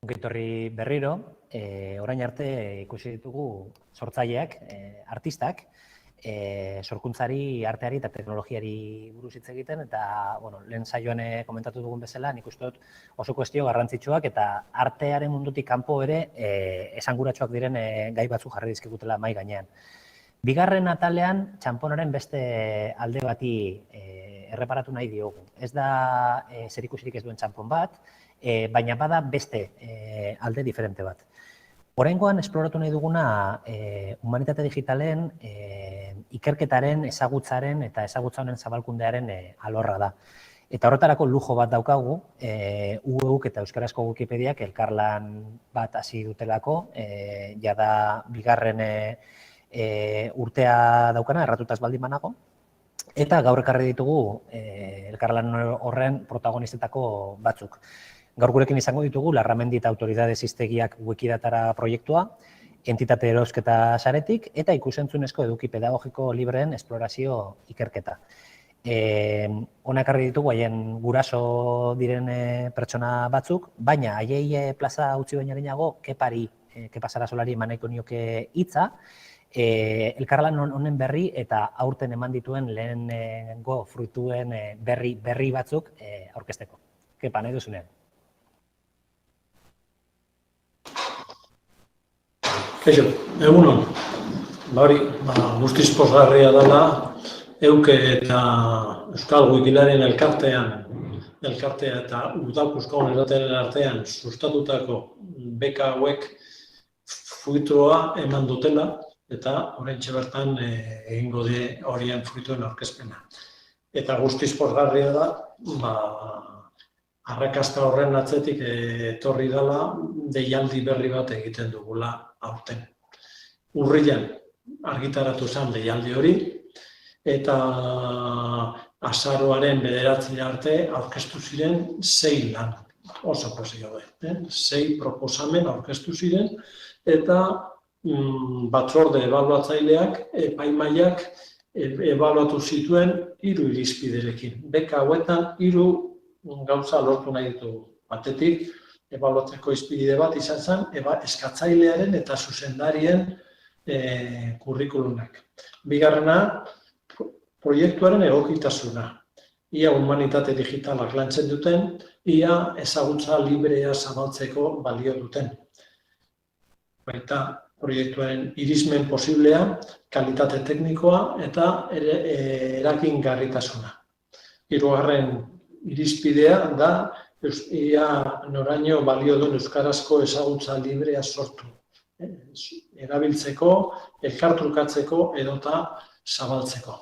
Ongitorri berriro, orain arte ikusi ditugu sortzaileak, artistak, sorkuntzari, arteari eta teknologiari buruz hitz egiten, eta lehen saioan komentatu dugun bezala, nik uste dut oso kuestio garrantzitsuak eta artearen mundutik kanpo ere esanguratsuak diren gai batzuk jarri dizkigutela mahai gainean. Bigarren atalean, txanponaren beste alde bati erreparatu nahi diogu. Ez da zerikusirik ez duen txanpon bat, baina bada beste alde diferente bat. Oraingoan esploratu nahi duguna humanitate digitalen ikerketaren, ezagutzaren eta ezagutza honen zabalkundearen alorra da. Eta horretarako lujo bat daukagu, UEUk eta Euskarazko Wikipediak elkarlan bat hasi dutelako, jada bigarren urtea daukana, erratutaz baldin banago, eta gaur ekarri ditugu elkarlan horren protagonistetako batzuk. Gaur gurekin izango ditugu Larramendi eta Autoridades Hiztegiak Wikidatara proiektua, entitate erosketa saretik eta ikusentzunezko eduki pedagogiko libreen esplorazio ikerketa. Hona ekarri ditugu haien guraso diren pertsona batzuk, baina haiei plaza utzi bainago Kepa Sarasolari eman nahiko nioke hitza, elkarlan honen berri eta aurten eman dituen lehenengo fruituen berri batzuk aurkezteko. Kepa, nahi duzunean. Kaixo, egunon. Hori, guztiz pozgarria dela, EUke eta Euskal Wikilarien elkartea eta udal euskal erateren artean sustatutako beka hauek fruitua eman dutela, eta oraintxe bertan egingo die horien fruituen aurkezpena. Eta guztiz pozgarria da, arrakasta horren atzetik etorri dela deialdi berri bat egiten dugula aurten. Urrian argitaratu zen deialdi hori, eta azaroaren 9 arte aurkeztu ziren 6 lan, oso pozik gaude. 6 proposamen aurkeztu ziren, eta batzorde ebaluatzaileak, epaimahaiak ebaluatu zituen 3 irizpiderekin. Beka hauetan 3 gauza lortu nahi ditugu. Batetik, ebaluatzeko irizpide bat izan zen, eskatzailearen eta zuzendarien kurrikulumak. Bigarrena, proiektuaren egokitasuna. Ia humanitate digitalak lantzen duten, ia ezagutza librea zabaltzeko balio duten. Baita, proiektuaren irismen posiblea, kalitate teknikoa eta eragingarritasuna. Hirugarren irizpidea da, ia noraino balio duen euskarazko ezagutza librea sortu. Erabiltzeko, elkartrukatzeko edota zabaltzeko.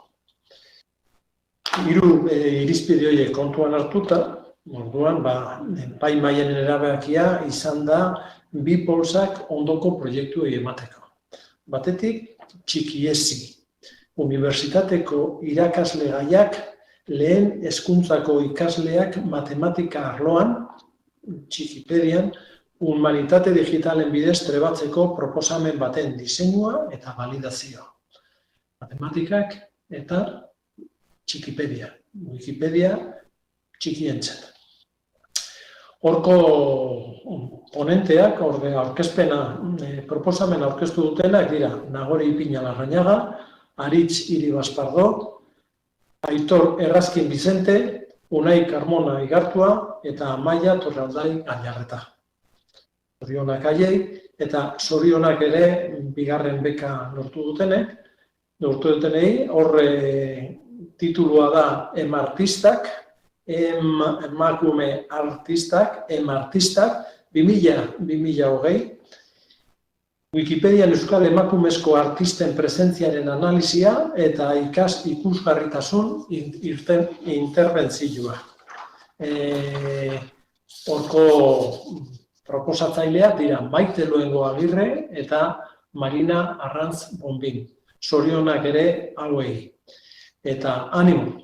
3 irizpide horiek kontuan hartuta, orduan, epaimahaien erabakia izan da 2 poltsak ondoko proiektuei emateko. Batetik, txikiezi. Unibertsitateko irakasle gaiak lehen hezkuntzako ikasleak matematika arloan, Txikipedian, humanitate digitalen bidez trebatzeko proposamen baten diseinua eta validazioa. Matematikak eta Txikipedia. Wikipedia txikientzat. Horko ponenteak, aurkezpena proposamen aurkeztu dutenak dira Nagore Ipina Larrañaga, Aritz Iribaspardo, Aitor Errazkin Bizente, Unai Carmona Igartua eta Amaia Torraldai Gañarreta. Zorionak haiei eta zorionak ere bigarren beka lortu dutenei, horre titulua da Emartistak, emakume artistak, emartistak, 2020. Wikipedian euskal emakumezko artisten presentziaren analisia eta ikusgarritasun interbentzioa. Horko proposatzaileak dira Maite Luengo Agirre eta Marina Arrantz Bonbin. Zorionak ere hauei. Eta animo,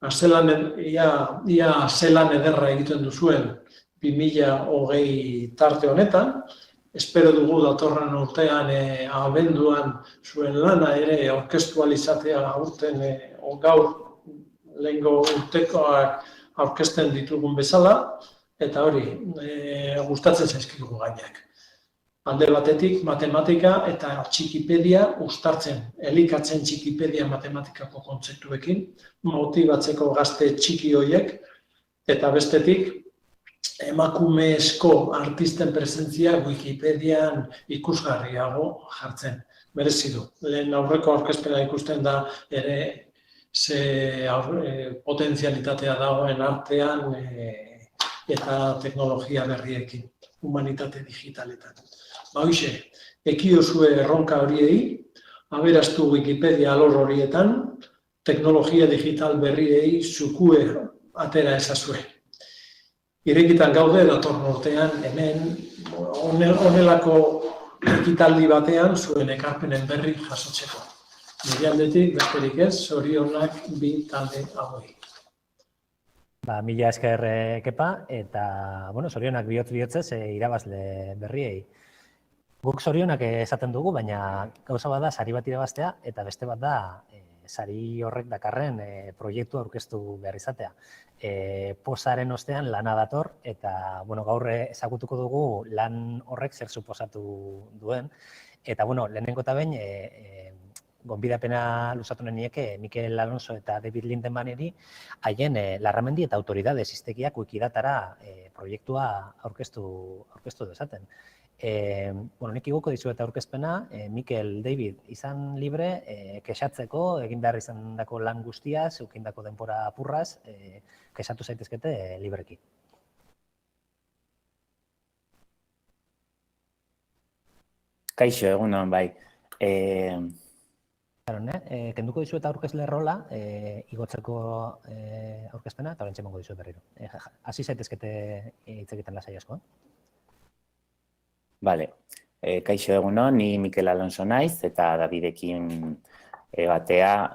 ia zelan ederra egiten duzuen 2020 tarte honetan, espero dugu datorren urtean abenduan zuen lana ere aurkeztualizatea aurten gaur lehengo urtekoak aurkezten ditugun bezala, eta hori gustatzen zaizkigu gaiak. Alde batetik matematika eta txikipedia uztartzen, elikatzen txikipedia matematikako kontzeptuekin, motibatzeko gazte txiki horiek, eta bestetik emakumezko artisten presentzia Wikipedian ikusgarriago jartzen. Merezi du. Lehen aurreko aurkezpena ikusten da ere ze potentzialitatea dagoen artean eta teknologia berriekin, humanitate digitaletan. Hoxe, ekiozue erronka horiei, aberastu Wikipedia alor horietan, teknologia digital berriei zukue atera ezazue. Irekitan gaude datorren urtean hemen honelako ekitaldi batean zuen ekarpenen berri jasotzeko. Nire aldetik, besterik ez, zorionak bi talde hauei. Mila esker Kepa, eta zorionak bihotz-bihotzez irabazle berriei. Guk zorionak esaten dugu, baina gauza bat da sari bat irabaztea, eta beste bat da sari horrek dakarren proiektua aurkeztu behar izatea. Posaren ostean lana dator, eta gaur ezagutuko dugu lan horrek zer suposatu duen. Eta lehenengo eta behin, gonbidapena luzatu nieke Mikel Alonso eta David Lindemann-eri haien Larramendi eta Autoridades hiztegiak Wikidatara proiektua aurkeztu dezaten. Nik igoko dizuet aurkezpena, Mikel, David, izan libre, kexatzeko, egin behar izandako lan guztiaz, eukindako denbora apurraz, kexatu zaitezkete libreki. Kaixo, egunon, bai. Kenduko dizuet aurkezle rola, igotzeko aurkezpena, eta horrentxe emango dizuet berriro. Hasi zaitezkete hitz egiten lasai asko. Bale, kaixo egunon, ni Mikel Alonso naiz, eta Davidekin batea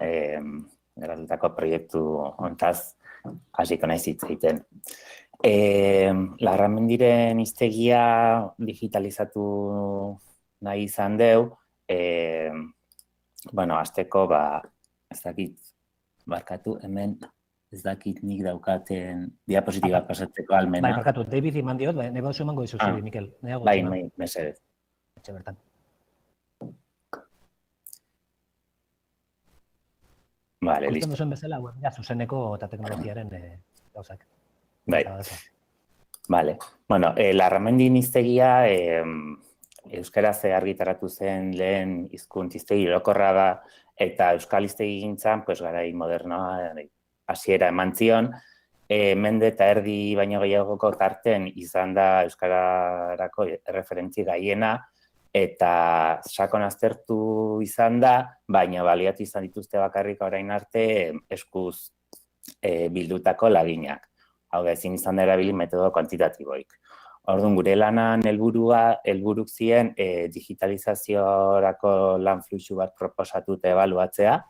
garatutako proiektu hontaz hasiko naiz hitz egiten. Larramendiren hiztegia digitalizatu nahi izan deu, hasteko, ez dakit, barkatu, hemen ez dakit nik daukaten diapositibak pasatzeko almena. Bai, barkatu, David iman diot, nahi bauzu emango dizu zuri, Mikel. Bai, mesedez. Etxe bertan. Vale, listo. Ikusten duzuen bezala, zuzeneko eta teknologiaren gauzak. Bai. Vale. Larramendin hiztegia euskaraz argitaratu zen lehen hizkuntz hiztegi orokorra da, eta euskal hiztegigintzan, garai modernoa hasiera eman zion, mende eta erdi baino gehiagoko tarten izan da euskararako erreferentzi gaiena, eta sakon aztertu izan da, baina baliatu izan dituzte bakarrik orain arte eskuz bildutako laginak. Hau da, ezin izan da erabili metodo kuantitatiboik. Orduan, gure lanan helburuk ziren digitalizaziorako lan fluxu bat proposatu eta ebaluatzea.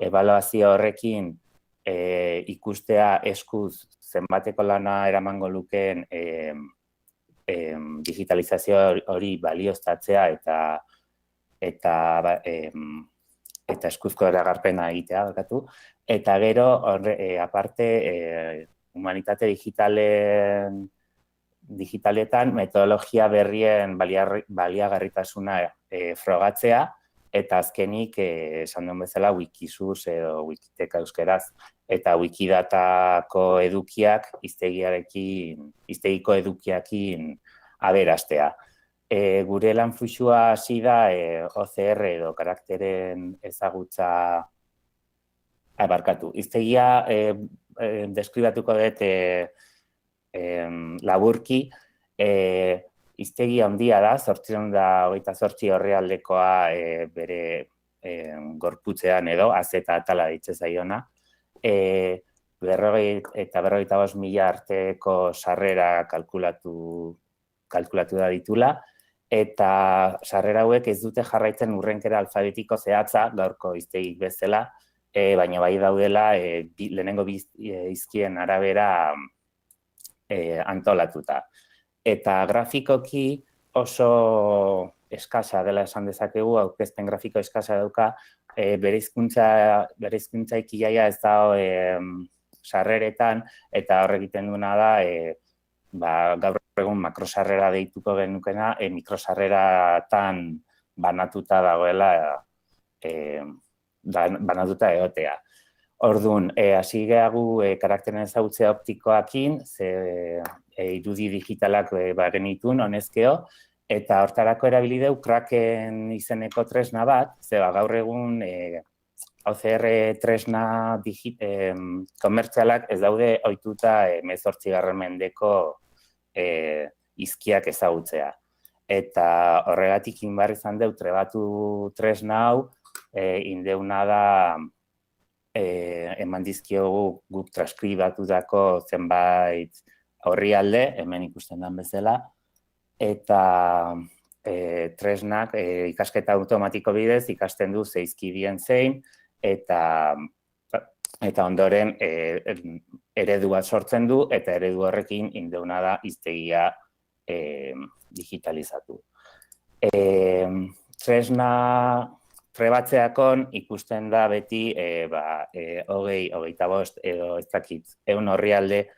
Ebaluazio horrekin ikustea eskuz zenbateko lana eramango lukeen digitalizazio hori balioztatzea eta eskuzko eragarpena egitea, eta gero, aparte, humanitate digitaletan metodologia berrien baliagarritasuna frogatzea, eta azkenik, esan duen bezala, Wikisuz edo Wikiteka euskeraz, eta Wikidatako edukiak hiztegiko edukiakin aberastea. Gure lan fluxua hasi da OCR edo karakteren ezagutza barkatu. Hiztegia deskribatuko dut laburki, hiztegi handia da, 828 orrialdekoa bere gorputzean edo, az eta atala ditze zaiona. 45.000 arteko sarrera kalkulatu da ditula, eta sarrera hauek ez dute jarraitzen urrenkera alfabetiko zehatza, gaurko hiztegik bezala, baina bai daudela lehenengo hizkien arabera antolatuta. Eta grafikoki oso eskasa dela esan dezakegu, aurkezpen grafiko eskasa dauka, bere hizkuntza ikiaia ez da sarreretan, eta hor egiten duena da gaur egun makrosarrera deituko genukena, mikrosarreratan banatuta dagoela, banatuta egotea. Orduan, hasi gehagu karakteren ezagutzea optikoakin, ze irudi digitalak genitun honezkeo, eta hortarako erabili deu Kraken izeneko tresna bat, zeba gaur egun OCR tresna komertzialak ez daude ohituta 18. mendeko izkiak ezagutzea. Eta horregatik inbar izan deu trebatu tresna hau, indeuna da eman dizkiogu guk transkribatutako zenbait orrialde, hemen ikusten den bezala, eta tresnak ikasketa automatiko bidez ikasten du zeizkidien zein, eta ondoren eredu bat sortzen du, eta eredu horrekin indeuna da hiztegia digitalizatu. Tresna trebatzeakon ikusten da beti 20, 25 edo ez dakit, 100 orrialde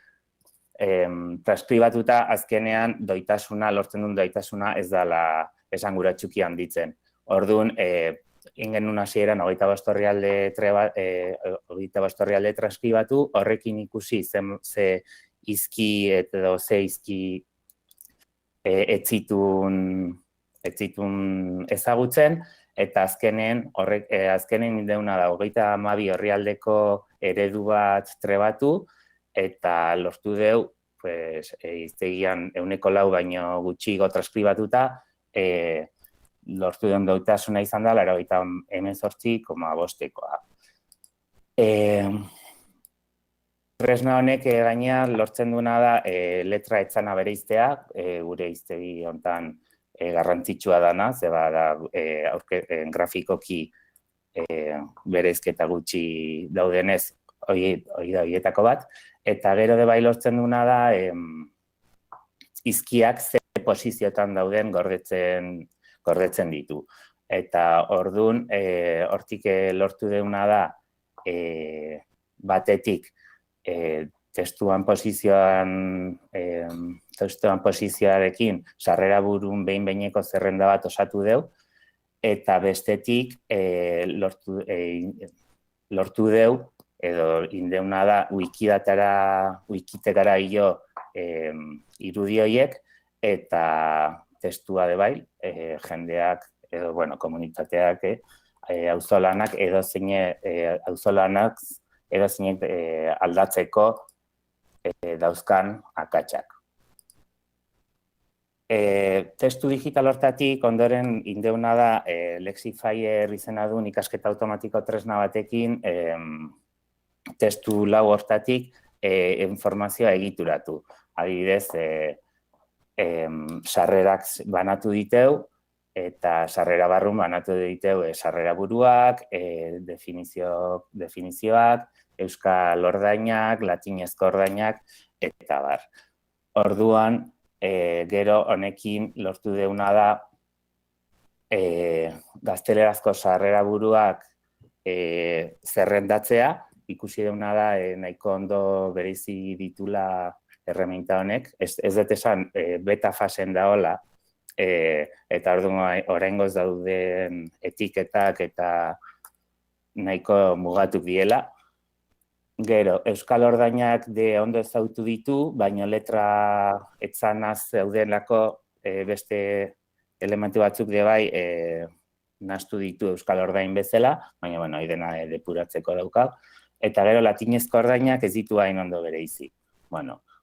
transkribatuta azkenean lortzen duen doitasuna ez dela esanguratsuki handitzen. Orduan, ingenun hasieran 25 orrialde transkribatu, horrekin ikusi ze izki edo ze izki ez zitun ezagutzen, eta azkenen indeuna da 32 orrialdeko eredu bat trebatu, eta lortu deu, hiztegian 104 baino gutxigo transkribatuta, lortu den doitasuna izan da 88,5-koa. Tresna honek gaina lortzen duena da letra etzana bereiztea, gure hiztegi hontan garrantzitsua dana, zeba da grafikoki bereizketa gutxi daudenez horietako bat, eta gero de bai lortzen duena da izkiak ze posizioetan dauden gordetzen ditu. Eta orduan, hortik lortu deuna da batetik testuan posizioarekin sarrera burun behin-behineko zerrenda bat osatu deu, eta bestetik lortu deu, edo indeuna da wikitekara hilo irudi horiek, eta testua de bai, jendeak, edo, komunitateak, auzolanak edo zeinek aldatzeko dauzkan akatsak. Testu digital hortatik ondoren indeuna da Lexifier izena duen ikasketa automatiko tresna batekin testu lau hortatik informazioa egituratu. Adibidez, sarrerak banatu diteu, eta sarrera barrun banatu diteu sarrera buruak, definizioak, euskal ordainak, latinezko ordainak, eta bar. Orduan, gero honekin lortu deuna da gaztelerazko sarrera buruak zerrendatzea, ikusi deuna da nahiko ondo bereizi ditula erreminta honek. Ez dut esan beta fasen daola, eta orduan oraingoz dauden etiketak eta nahiko mugatuk diela. Gero, euskal ordainak ondo ezagutu ditu, baina letra etzanaz zeudenlako beste elementu batzuk de bai nahastu ditu euskal ordain bezala, baina, hori dena depuratzeko daukau. Eta gero, latinezko ordainak ez ditu hain ondo bereizi.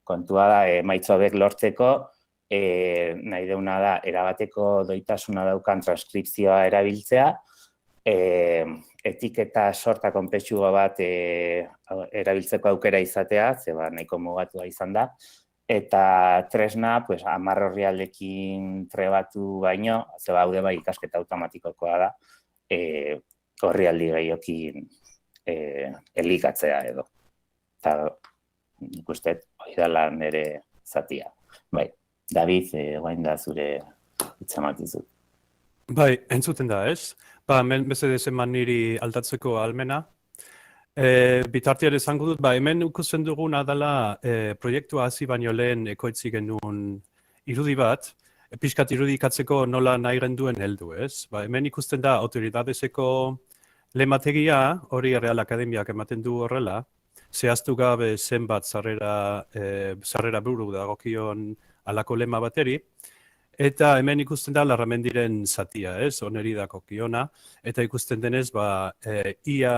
Kontua da, emaitza hobek lortzeko, nahi deuna da, erabateko doitasuna daukan transkripzioa erabiltzea, etiketa sorta konplexua bat erabiltzeko aukera izatea, zeba nahiko mugatua izan da, eta tresna 10 orrialdekin trebatu baino, zeba haude bai ikasketa automatikokoa da, orrialdi gehiokin elikatzea edo. Eta nik uste, hori dela nire zatia. Bai, David, guain da zure itzamatizut. Bai, entzuten da, ez? Mesedez eman niri aldatzeko almena. Bitartean esango dut, hemen ikusten duguna dela proiektua hasi baino lehen ekoitzi genuen irudi bat, pixkat irudikatzeko nola nahi genduen heldu, ez? Hemen ikusten da autoridadeseko lemategia, hori Real Akademiak ematen du horrela, zehaztu gabe zenbat sarrera buru dagokion halako lema bateri, eta hemen ikusten da Larramendiren zatia, ez, oneri dagokiona, eta ikusten denez, ia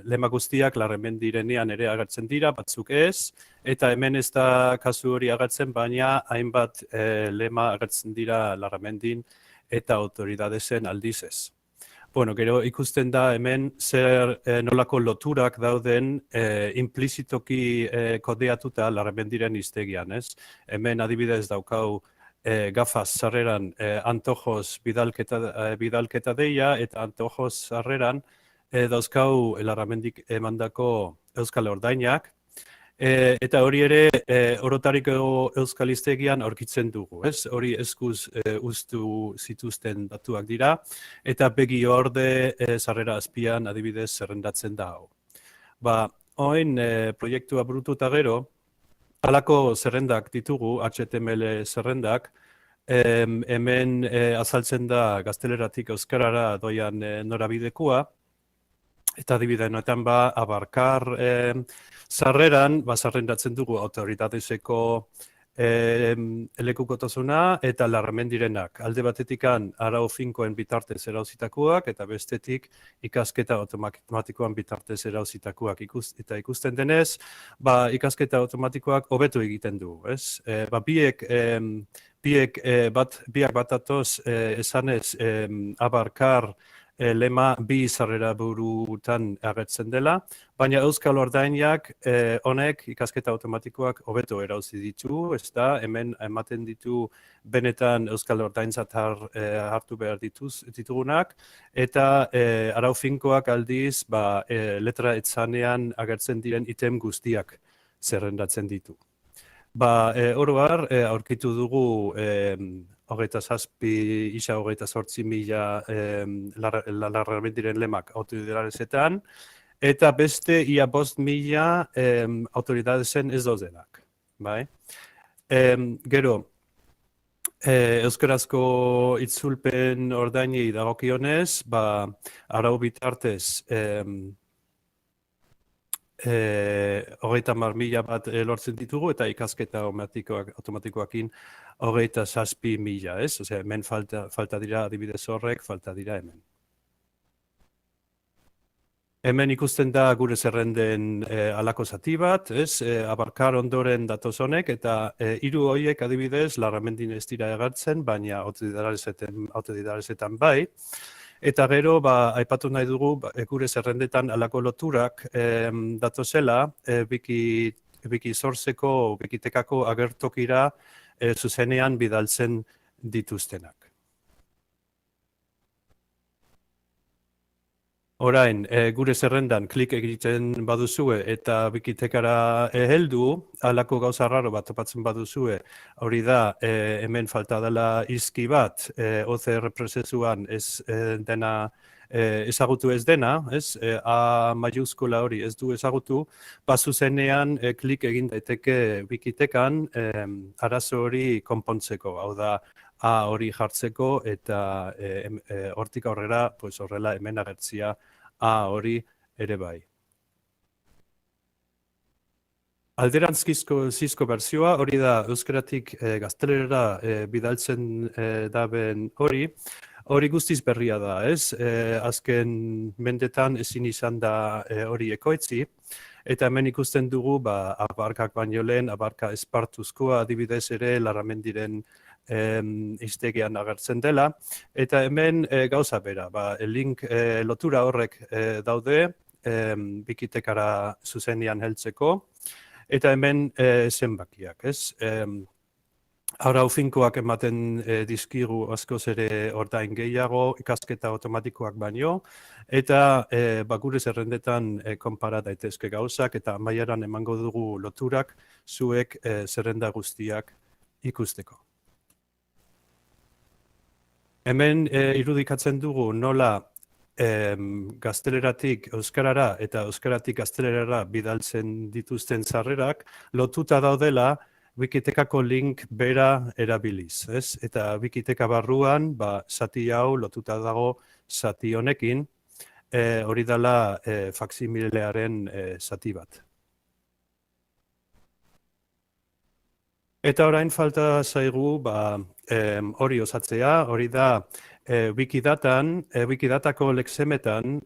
lema guztiak Larramendirenean ere agertzen dira, batzuk ez, eta hemen ez da kasu hori agertzen, baina hainbat lema agertzen dira Larramendin eta autoridadesen aldiz ez. Bueno, gero ikusten da hemen zer nolako loturak dauden implizitoki kodeatuta Larramendiren hiztegian, ez? Hemen adibidez daukau gafas sarreran antojos bidalketa deia eta antojos sarreran dauzkau Larramendik emandako euskal ordainak, eta hori ere orotariko euskal hiztegian aurkitzen dugu, ez? Hori eskuz uztu zituzten datuak dira, eta begi orde sarrera azpian adibidez zerrendatzen da hau. Oin proiektua burututa gero, halako zerrendak ditugu, HTML zerrendak, hemen azaltzen da gazteleratik euskarara doian norabidekua, eta adibidenoetan abarkar sarreran, zerrendatzen dugu autoridadeseko lekukotasuna eta Larramendirenak. Alde batetikan arau finkoen bitartez erauzitakoak eta bestetik ikasketa automatikoan bitartez erauzitakoak eta ikusten denez, ikasketa automatikoak hobetu egiten du, ez? Biak bat atoz esanez abarkar lema bi sarrera burutan agertzen dela, baina euskal ordainak honek ikasketa automatikoak hobeto erauzi ditu, ez da, hemen ematen ditu benetan euskal ordaintzat hartu behar ditugunak, eta arau finkoak aldiz letra etzanean agertzen diren item guztiak zerrendatzen ditu. Oro har, aurkitu dugu hogeita 8.000 Larramendiren lemak autoridadadesetan, eta beste ia 5.000 autoridadesen ez daudenak. Gero, euskarazko itzulpen ordainei dagokionez, arau bitartez, 30.000 bat lortzen ditugu eta ikasketa automatikoakin 27.000, ez? Osea, hemen falta dira adibidez horrek, falta dira hemen. Hemen ikusten da gure zerrenden halako zati bat, ez? Abarkar ondoren datoz honek eta 3 horiek adibidez Larramendin ez dira agertzen, baina autodidarazetan bai. Eta gero, aipatu nahi dugu, gure zerrendetan halako loturak datozela, Wiki Sourceko, Wikitekako agertokira zuzenean bidaltzen dituztenak. Orain, gure zerrendan klik egiten baduzue eta Wikitekara heldu, halako gauza raro bat topatzen baduzue, hori da, hemen falta dela izki bat, OCR prozesuan ez dena ezagutu ez dena, ez? A maiuskula hori ez du ezagutu, zuzenean klik egin daiteke Wikitekan arazo hori konpontzeko, hau da, A hori jartzeko eta hortik aurrera, horrela hemen agertzia A hori ere bai. Alderantzizko berzioa, hori da euskaratik gaztelerara bidaltzen daben hori guztiz berria da, ez? Azken mendetan ezin izan da hori ekoitzi, eta hemen ikusten dugu abarkak baino lehen, abarka espartuzkoa adibidez ere Larramendiren hiztegian agertzen dela, eta hemen gauza bera, link lotura horrek daude Wikitekara zuzenean heltzeko, eta hemen zenbakiak, ez? Arau finkoak ematen dizkigu askoz ere ordain gehiago, ikasketa automatikoak baino, eta gure zerrendetan konpara daitezke gauzak, eta amaieran emango dugu loturak zuek zerrenda guztiak ikusteko. Hemen irudikatzen dugu nola gazteleratik euskarara eta euskaratik gaztelerara bidaltzen dituzten sarrerak lotuta daudela Wikitekako link bera erabiliz, ez? Eta Wikiteka barruan, zati hau lotuta dago zati honekin, hori dela faksimilearen zati bat. Eta orain falta zaigu hori osatzea, hori da Wikidatako lexemetan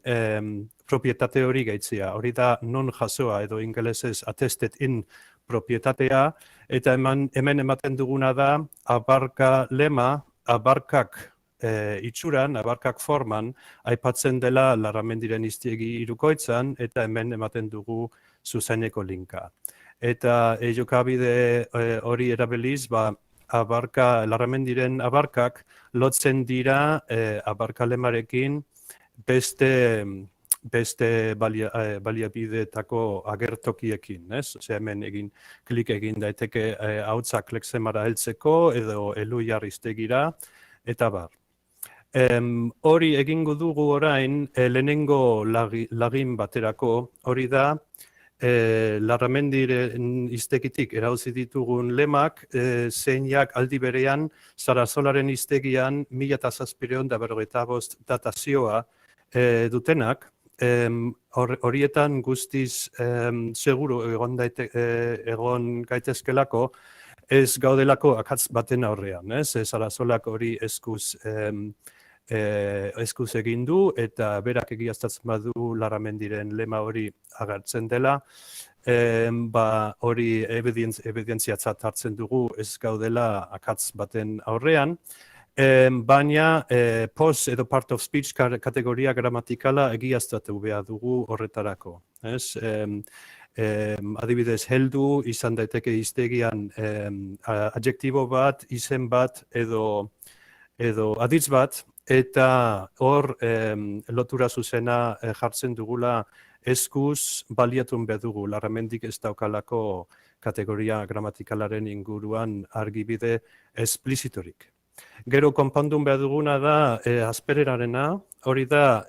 propietate hori gehitzea. Hori da non jasoa edo ingelesez attested in propietatea, eta hemen ematen duguna da abarka lema, abarkak itxuran, abarkak forman, aipatzen dela Larramendiren iztiegi hirukoitzan, eta hemen ematen dugu zuzeneko linka. Eta jokabide hori erabiliz, Larramendiren abarkak lotzen dira abarka lemarekin beste baliabidetako agertokiekin, ez? Hemen klik egin daiteke hautsak lexemara heltzeko edo eluiar iztegira, eta bar. Hori egingo dugu orain lehenengo lagin baterako, hori da Larramendiren iztegitik erauzi ditugun lemak, zeinak aldi berean Sarrasolaren iztegian 1795 datazioa dutenak, horietan guztiz seguru egon gaitezkelako, ez gaudelako akatz baten aurrean, ez? Sarrasolak hori eskuz egin du, eta berak egiaztatzen badu Larramendiren lema hori agertzen dela, hori evidentziatzat hartzen dugu ez gaudela akatz baten aurrean, baina post edo part of speech kategoria gramatikala egiaztatu behar dugu horretarako. Adibidez, heldu izan daiteke hiztegian adjektibo bat, izen bat edo aditz bat, eta hor lotura zuzena jartzen dugula eskuz baliatun behar dugu. Larramendik ez daukalako kategoria gramatikalaren inguruan argibide esplizitorik. Gero konpondun behar duguna da aspererarena, hori da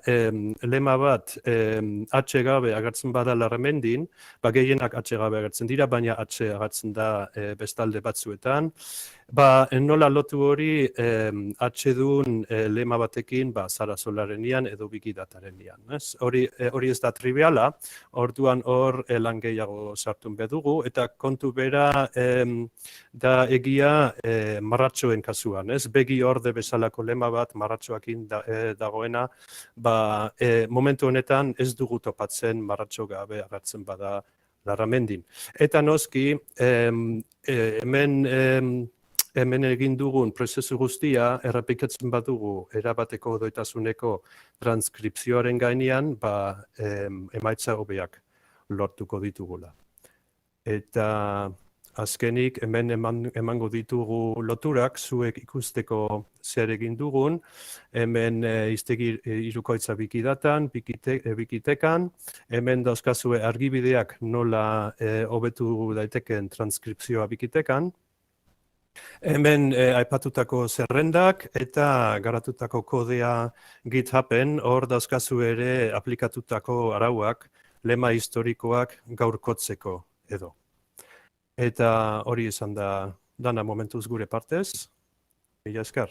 lema bat H gabe agertzen bada Larramendin, gehienak H gabe agertzen dira, baina H agertzen da bestalde batzuetan. Nola lotu hori H dun lema batekin Sarrasolarenian edo Wikidatarenian. Hori ez da triviala, orduan hor lan gehiago sartun behar dugu, eta kontu bera da egia marratxoen kasuan. Begi orde bezalako lema bat marratxoakin dagoena, momentu honetan ez dugu topatzen marratxo gabe agertzen bada Larramendin. Eta noski, hemen egin dugun prozesu guztia errepikatzen badugu erabateko doitasuneko transkripzioaren gainean, emaitza hobeak lortuko ditugula. Eta azkenik hemen emango ditugu loturak zuek ikusteko zer egin dugun, hemen hiztegi hirukoitza Wikidatan, Wikitekan, hemen dauzkazue argibideak nola hobetu daiteken transkripzioa Wikitekan, hemen aipatutako zerrendak eta garatutako kodea GitHuben, hor dauzkazu ere aplikatutako arauak, lema historikoak gaurkotzeko edo. Eta hori izan da dana momentuz gure partez. Mila esker.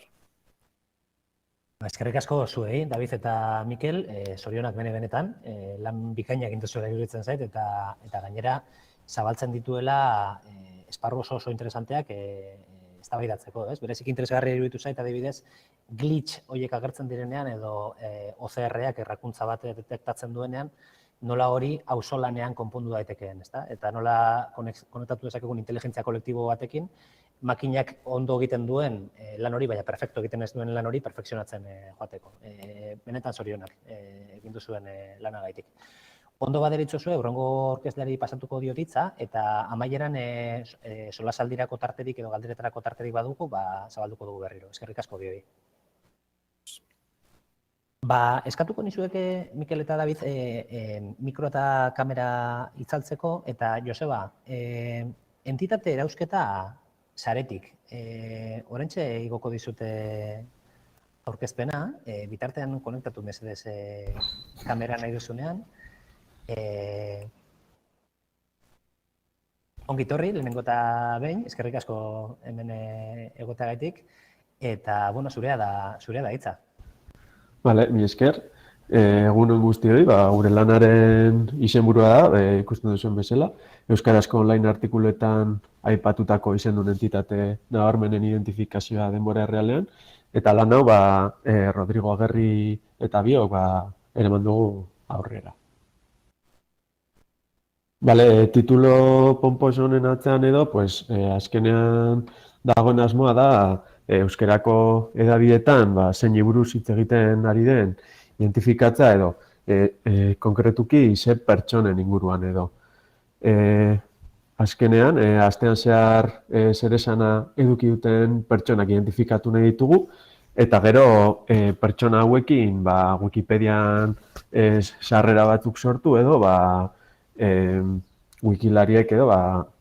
Eskerrik asko zuei, David eta Mikel, zorionak benetan, lan bikainak intuzuela iruditzen zait, eta gainera zabaltzen dituela esparru oso interesanteak eztabaidatzeko, ez? Berezik interesgarria iruditu zait, adibidez, glitch horiek agertzen direnean edo OCR-ak errakuntza bat detektatzen duenean, nola hori auzolanean konpondu daitekeen, ezta? Eta nola konektatu dezakegun inteligentzia kolektibo batekin, makinak ondo egiten duen lan hori, baina perfekto egiten ez duen lan hori perfekzionatzen joateko. Benetan zorionak egin duzuen lanagaitik. Ondo baderitzozue, hurrengo orkesleari pasatuko diot hitza, eta amaieran solasaldirako tarterik edo galderetarako tarterik badugu, zabalduko dugu berriro. Eskerrik asko bioi. Eskatuko nizueke, Mikel eta David, mikro eta kamera itzaltzeko, eta Joseba, entitate erausketa saretik. Orentxe igoko dizute aurkezpena, bitartean konektatu mesedez kamera nahi duzunean. Ongi torri, lehenengo eta behin, eskerrik asko hemen egoteagaitik, eta, bueno, zurea da hitza. Vale, mi esker. Egunon guztioi, gure lanaren izenburua da, ikusten duzuen bezala. Euskarazko online artikuluetan aipatutako izendun entitate nabarmenen identifikazioa denbora errealean. Eta lan hau, Rodrigo Agerri eta biok eraman dugu aurrera. Vale, titulo ponposo honen atzean edo, azkenean dagoen asmoa da euskerako edabidetan zein buruz hitz egiten ari den identifikatza edo konkretuki ze pertsonen inguruan edo. Azkenean, astean zehar zer esana eduki duten pertsonak identifikatu nahi ditugu, eta gero pertsona hauekin Wikipedian sarrera batzuk sortu edo wikilariek edo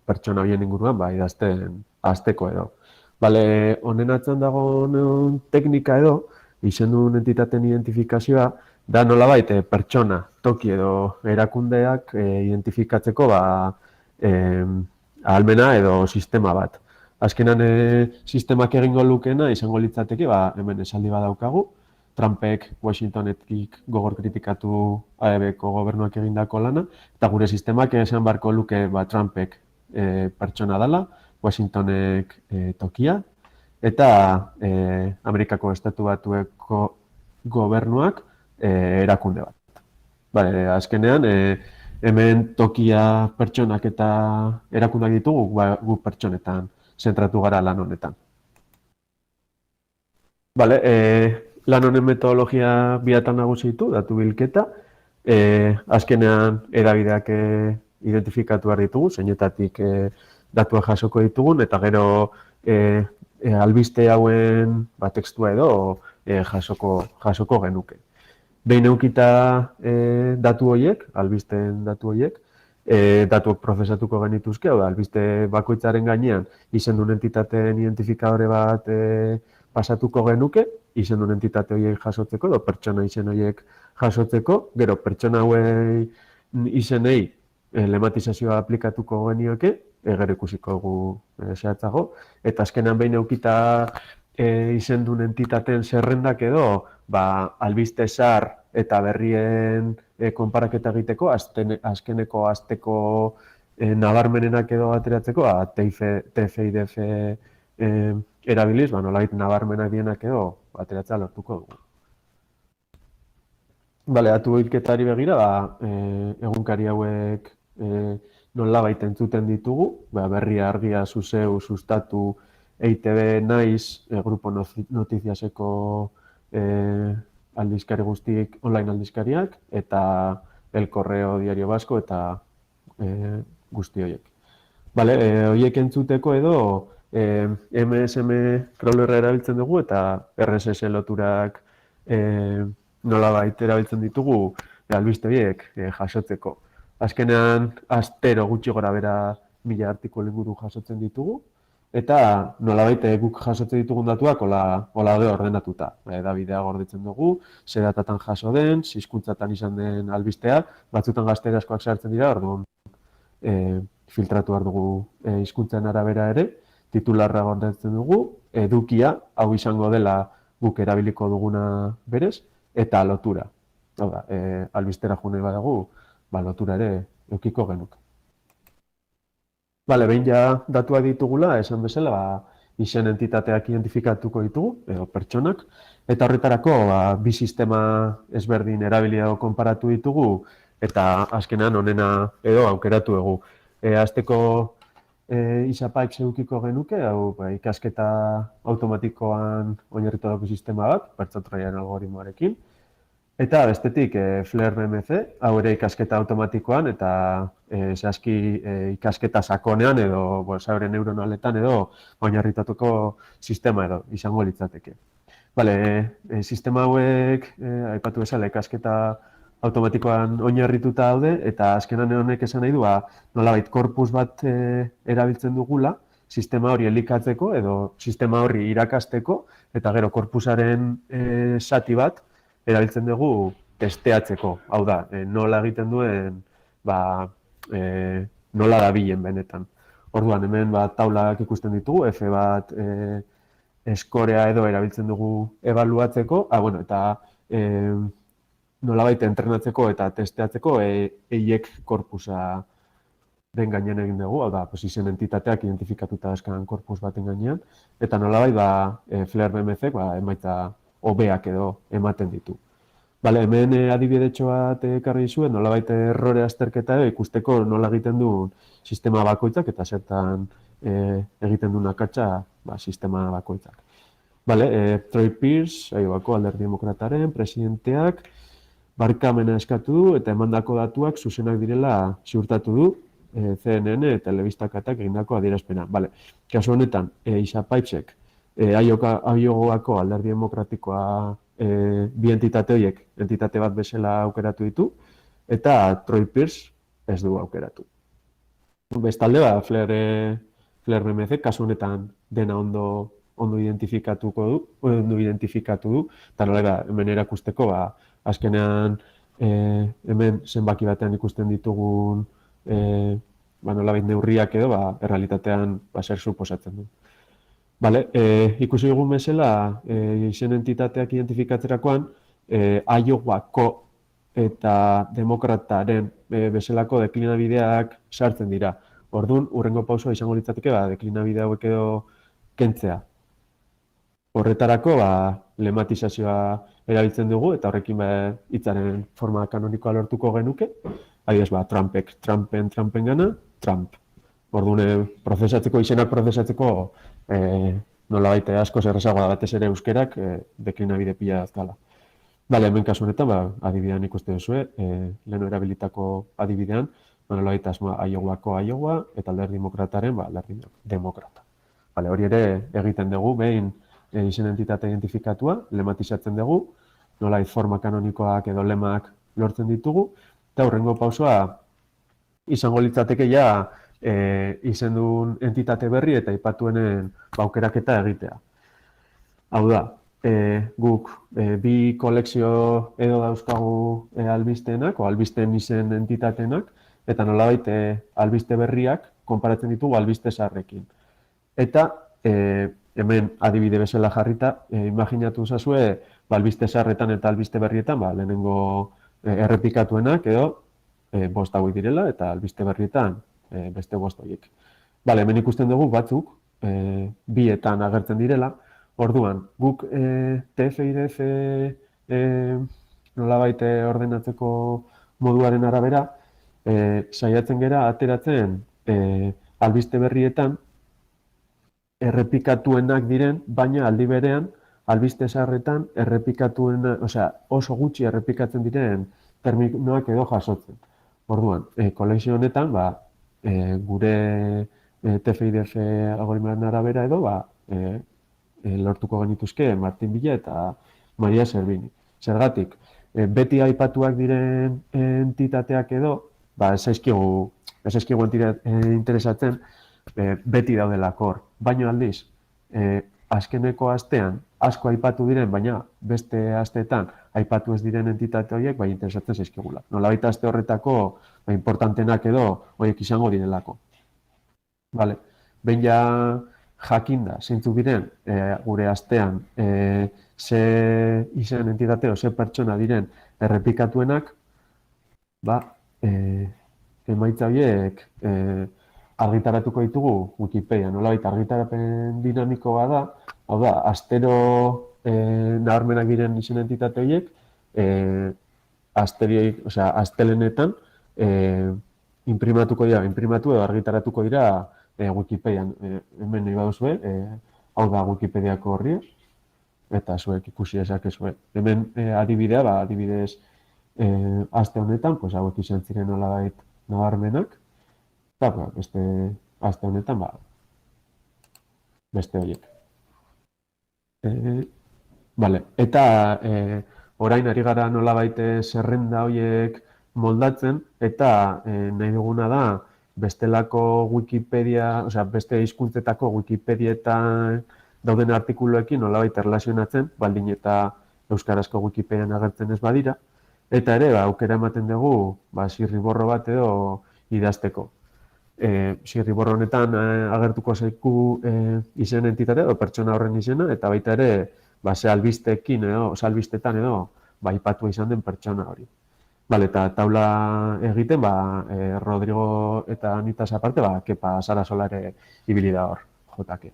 pertsona horien inguruan idazten hasteko edo. Bale, honen atzean dagoen teknika edo, izendun entitateen identifikazioa, da nolabait pertsona, toki edo erakundeak identifikatzeko ahalmena edo sistema bat. Azkenan sistemak egingo lukeena izango litzateke, hemen esaldi badaukagu, Trumpek Washingtonetik gogor kritikatu AEB-ko gobernuak egindako lana, eta gure sistemak esan barko luke Trumpek pertsona dela, Washingtonek tokia, eta Amerikako Estatu Batueko gobernuak erakunde bat. Azkenean, hemen tokia pertsonak eta erakundeak ditugu gu pertsonetan zentratu gara lan honetan. Lan honen metodologia biatan nagusi ditu, datu bilketa. Azkenean edabideak identifikatu behar ditugu, zeinetatik datuak jasoko ditugun, eta gero albiste hauen tekstua edo jasoko genuke. Behin eukita datu horiek, albisteen datu horiek, datuak prozesatuko genituzke, albiste bakoitzaren gainean izendun entitateen identifikadore bat pasatuko genuke, izendun entitate horiek jasotzeko, edo pertsona izen horiek jasotzeko, gero pertsona hauei izenei lematizazioa aplikatuko genioke, gero ikusiko gu zehatzago, eta azkenan behin eukita izendun entitateen zerrendak edo, albiste zahar eta berrien konparaketa egiteko, azkeneko asteko nabarmenenak edo ateratzeko, TF-IDF erabiliz, nolait nabarmenak dienak edo ateratzea lortuko dugu. Datu bilketari begira, egunkari hauek nolabait entzuten ditugu, berria, argia, zuzeu, sustatu, EITB, naiz, Grupo Notiziaseko aldizkari guztiek, online aldizkariak, eta El Correo Diario Vasco eta guzti horiek. Horiek entzuteko edo MSM crawlerra erabiltzen dugu eta RSS loturak nolabait erabiltzen ditugu albiste horiek jasotzeko. Azkenean, astero gutxi gora bera 1000 artikulu inguru jasotzen ditugu, eta nolabait guk jasotzen ditugun datuak hola daude ordenatuta. Edabidea gordetzen dugu, ze datatan jaso den, hizkuntzatan izan den albistea, batzutan gazterazkoak sartzen dira, orduan filtratu behar dugu hizkuntzen arabera ere, titularra gordetzen dugu, edukia, hau izango dela guk erabiliko duguna berez, eta lotura. Hau da, albistera june badagu, lotura ere eukiko genuke. Behin ja datuak ditugula, esan bezala, izen entitateak identifikatuko ditugu, edo pertsonak, eta horretarako bi sistema ezberdin erabili edo konparatu ditugu, eta azkenean honena edo aukeratu dugu. Azteko ISAPAIK edukiko genuke, ikasketa automatikoan oinarritu dugu sistema bat, pertsotraian algoritmoarekin, eta bestetik FLAIR-BMC, hau ere ikasketa automatikoan eta zehazki ikasketa sakonean edo sabre neuronaletan edo oinarritatuko sistema edo izango litzateke. Sistema hauek, aipatu bezala, ikasketa automatikoan oinarrituta daude eta azkenan honek esan nahi du nolabait korpus bat erabiltzen dugula sistema hori elikatzeko edo sistema horri irakasteko, eta gero korpusaren zati bat erabiltzen dugu testeatzeko. Hau da, nola egiten duen, nola dabilen benetan. Orduan, hemen taulak ikusten ditugu, F bat eskorea edo erabiltzen dugu ebaluatzeko, eta nolabait entrenatzeko eta testeatzeko eiek korpusa den gainean egin dugu, hau da, izen entitateak identifikatuta eskan korpus baten gainean, eta nolabait Flare BMC emaitza hobeak edo ematen ditu. Hemen adibidetxo bat ekarri zuen, nolabait errore azterketa ikusteko nola egiten duen sistema bakoitzak eta zertan egiten duen akatsa sistema bakoitzak. Troy Pierce, Alderdi Demokrataren presidenteak, barkamena eskatu du eta emandako datuak zuzenak direla ziurtatu du CNN telebistakatak egindako adierazpena. Kasu honetan, Isapaitzek, Aiogako Alderdi Demokratikoa bi entitate horiek, entitate bat bezala aukeratu ditu, eta Troy Pierce ez du aukeratu. Bestalde, Flare BMC, kasu honetan dena ondo identifikatu du, eta nola hemen erakusteko, azkenean hemen zenbaki batean ikusten ditugun nolabait neurriak edo, errealitatean zer suposatzen du. Ikusi dugun bezala, izen entitateak identifikatzerakoan, Aiogako eta demokrataren bezalako deklinabideak sartzen dira. Orduan, hurrengo pausua izango litzateke, deklinabide hauek edo kentzea. Horretarako, lematizazioa erabiltzen dugu, eta horrekin hitzaren forma kanonikoa lortuko genuke. Adibidez, Trumpen gana, Trump. Orduan, izenak prozesatzeko nolabait asko errazagoa batez ere euskerak deklinabide pila dazkala. Hemen kasu honetan, adibidean ikusten duzue, leheno erabilitako adibidean, nolabait asmoa Aiogako Iowa eta Alderdi Demokrataren Alderdi Demokrata. Hori ere egiten dugu, behin izen entitate identifikatua, lematizatzen dugu, nolabait forma kanonikoak edo lemak lortzen ditugu, eta hurrengo pausua izango litzateke izendun entitate berri eta aipatuenen aukeraketa egitea. Hau da, guk bi kolekzio edo dauzkagu albisteenak, o albisteen izen entitatenak, eta nolabait albiste berriak konparatzen ditugu albiste zaharrekin. Eta hemen adibide bezala jarrita, imaginatu zazue albiste zaharretan eta albiste berrietan lehenengo errepikatuenak edo bost hauek direla eta albiste berrietan beste bost horiek. Hemen ikusten dugu batzuk bietan agertzen direla, orduan guk TF-IDF nolabait ordenatzeko moduaren arabera saiatzen gera ateratzen albiste berrietan errepikatuenak diren, baina aldi berean albiste zaharretan oso gutxi errepikatzen diren terminoak edo jasotzen. Orduan, kolekzio honetan, gure TF-IDF algoritmoaren arabera edo, lortuko genituzke Martin Villa eta Maria Servini. Zergatik, beti aipatuak diren entitateak edo, ez zaizkigu interesatzen, beti daudelako hor. Baina aldiz, azkeneko astean asko aipatu diren, baina beste asteetan aipatu ez diren entitate horiek interesatzen zaizkigula. Nolabait aste horretako importantenak edo horiek izango direlako. Behin jakinda zeintzuk diren gure astean ze izen entitate o ze pertsona diren errepikatuenak, emaitza horiek argitaratuko ditugu Wikipedia. Nolabait argitarapen dinamikoa da, hau da, astero nabarmenak diren izen entitate horiek, astelenetan imprimatu edo argitaratuko dira Wikipedian. Hemen nahi baduzue, hau da Wikipediako horria, eta zuek ikusi dezakezue. Hemen adibidea, adibidez aste honetan, hauek izan ziren nolabait nabarmenak, eta beste aste honetan, beste horiek. Eta orain ari gara nolabait zerrenda horiek moldatzen, eta nahi duguna da bestelako Wikipedia, osea, beste hizkuntzetako Wikipedietan dauden artikuluekin nolabait erlazionatzen, baldin eta euskarazko Wikipedian agertzen ez badira, eta ere, aukera ematen dugu, zirriborro bat edo idazteko. Zirriborro honetan agertuko zaiku izen entitate edo pertsona horren izena, eta baita ere, ze albisteekin edo, albistetan edo, aipatu izan den pertsona hori. Eta taula egiten, Rodrigo eta Anitaz aparte, Kepa Sarasola ere ibili da hor, jotake.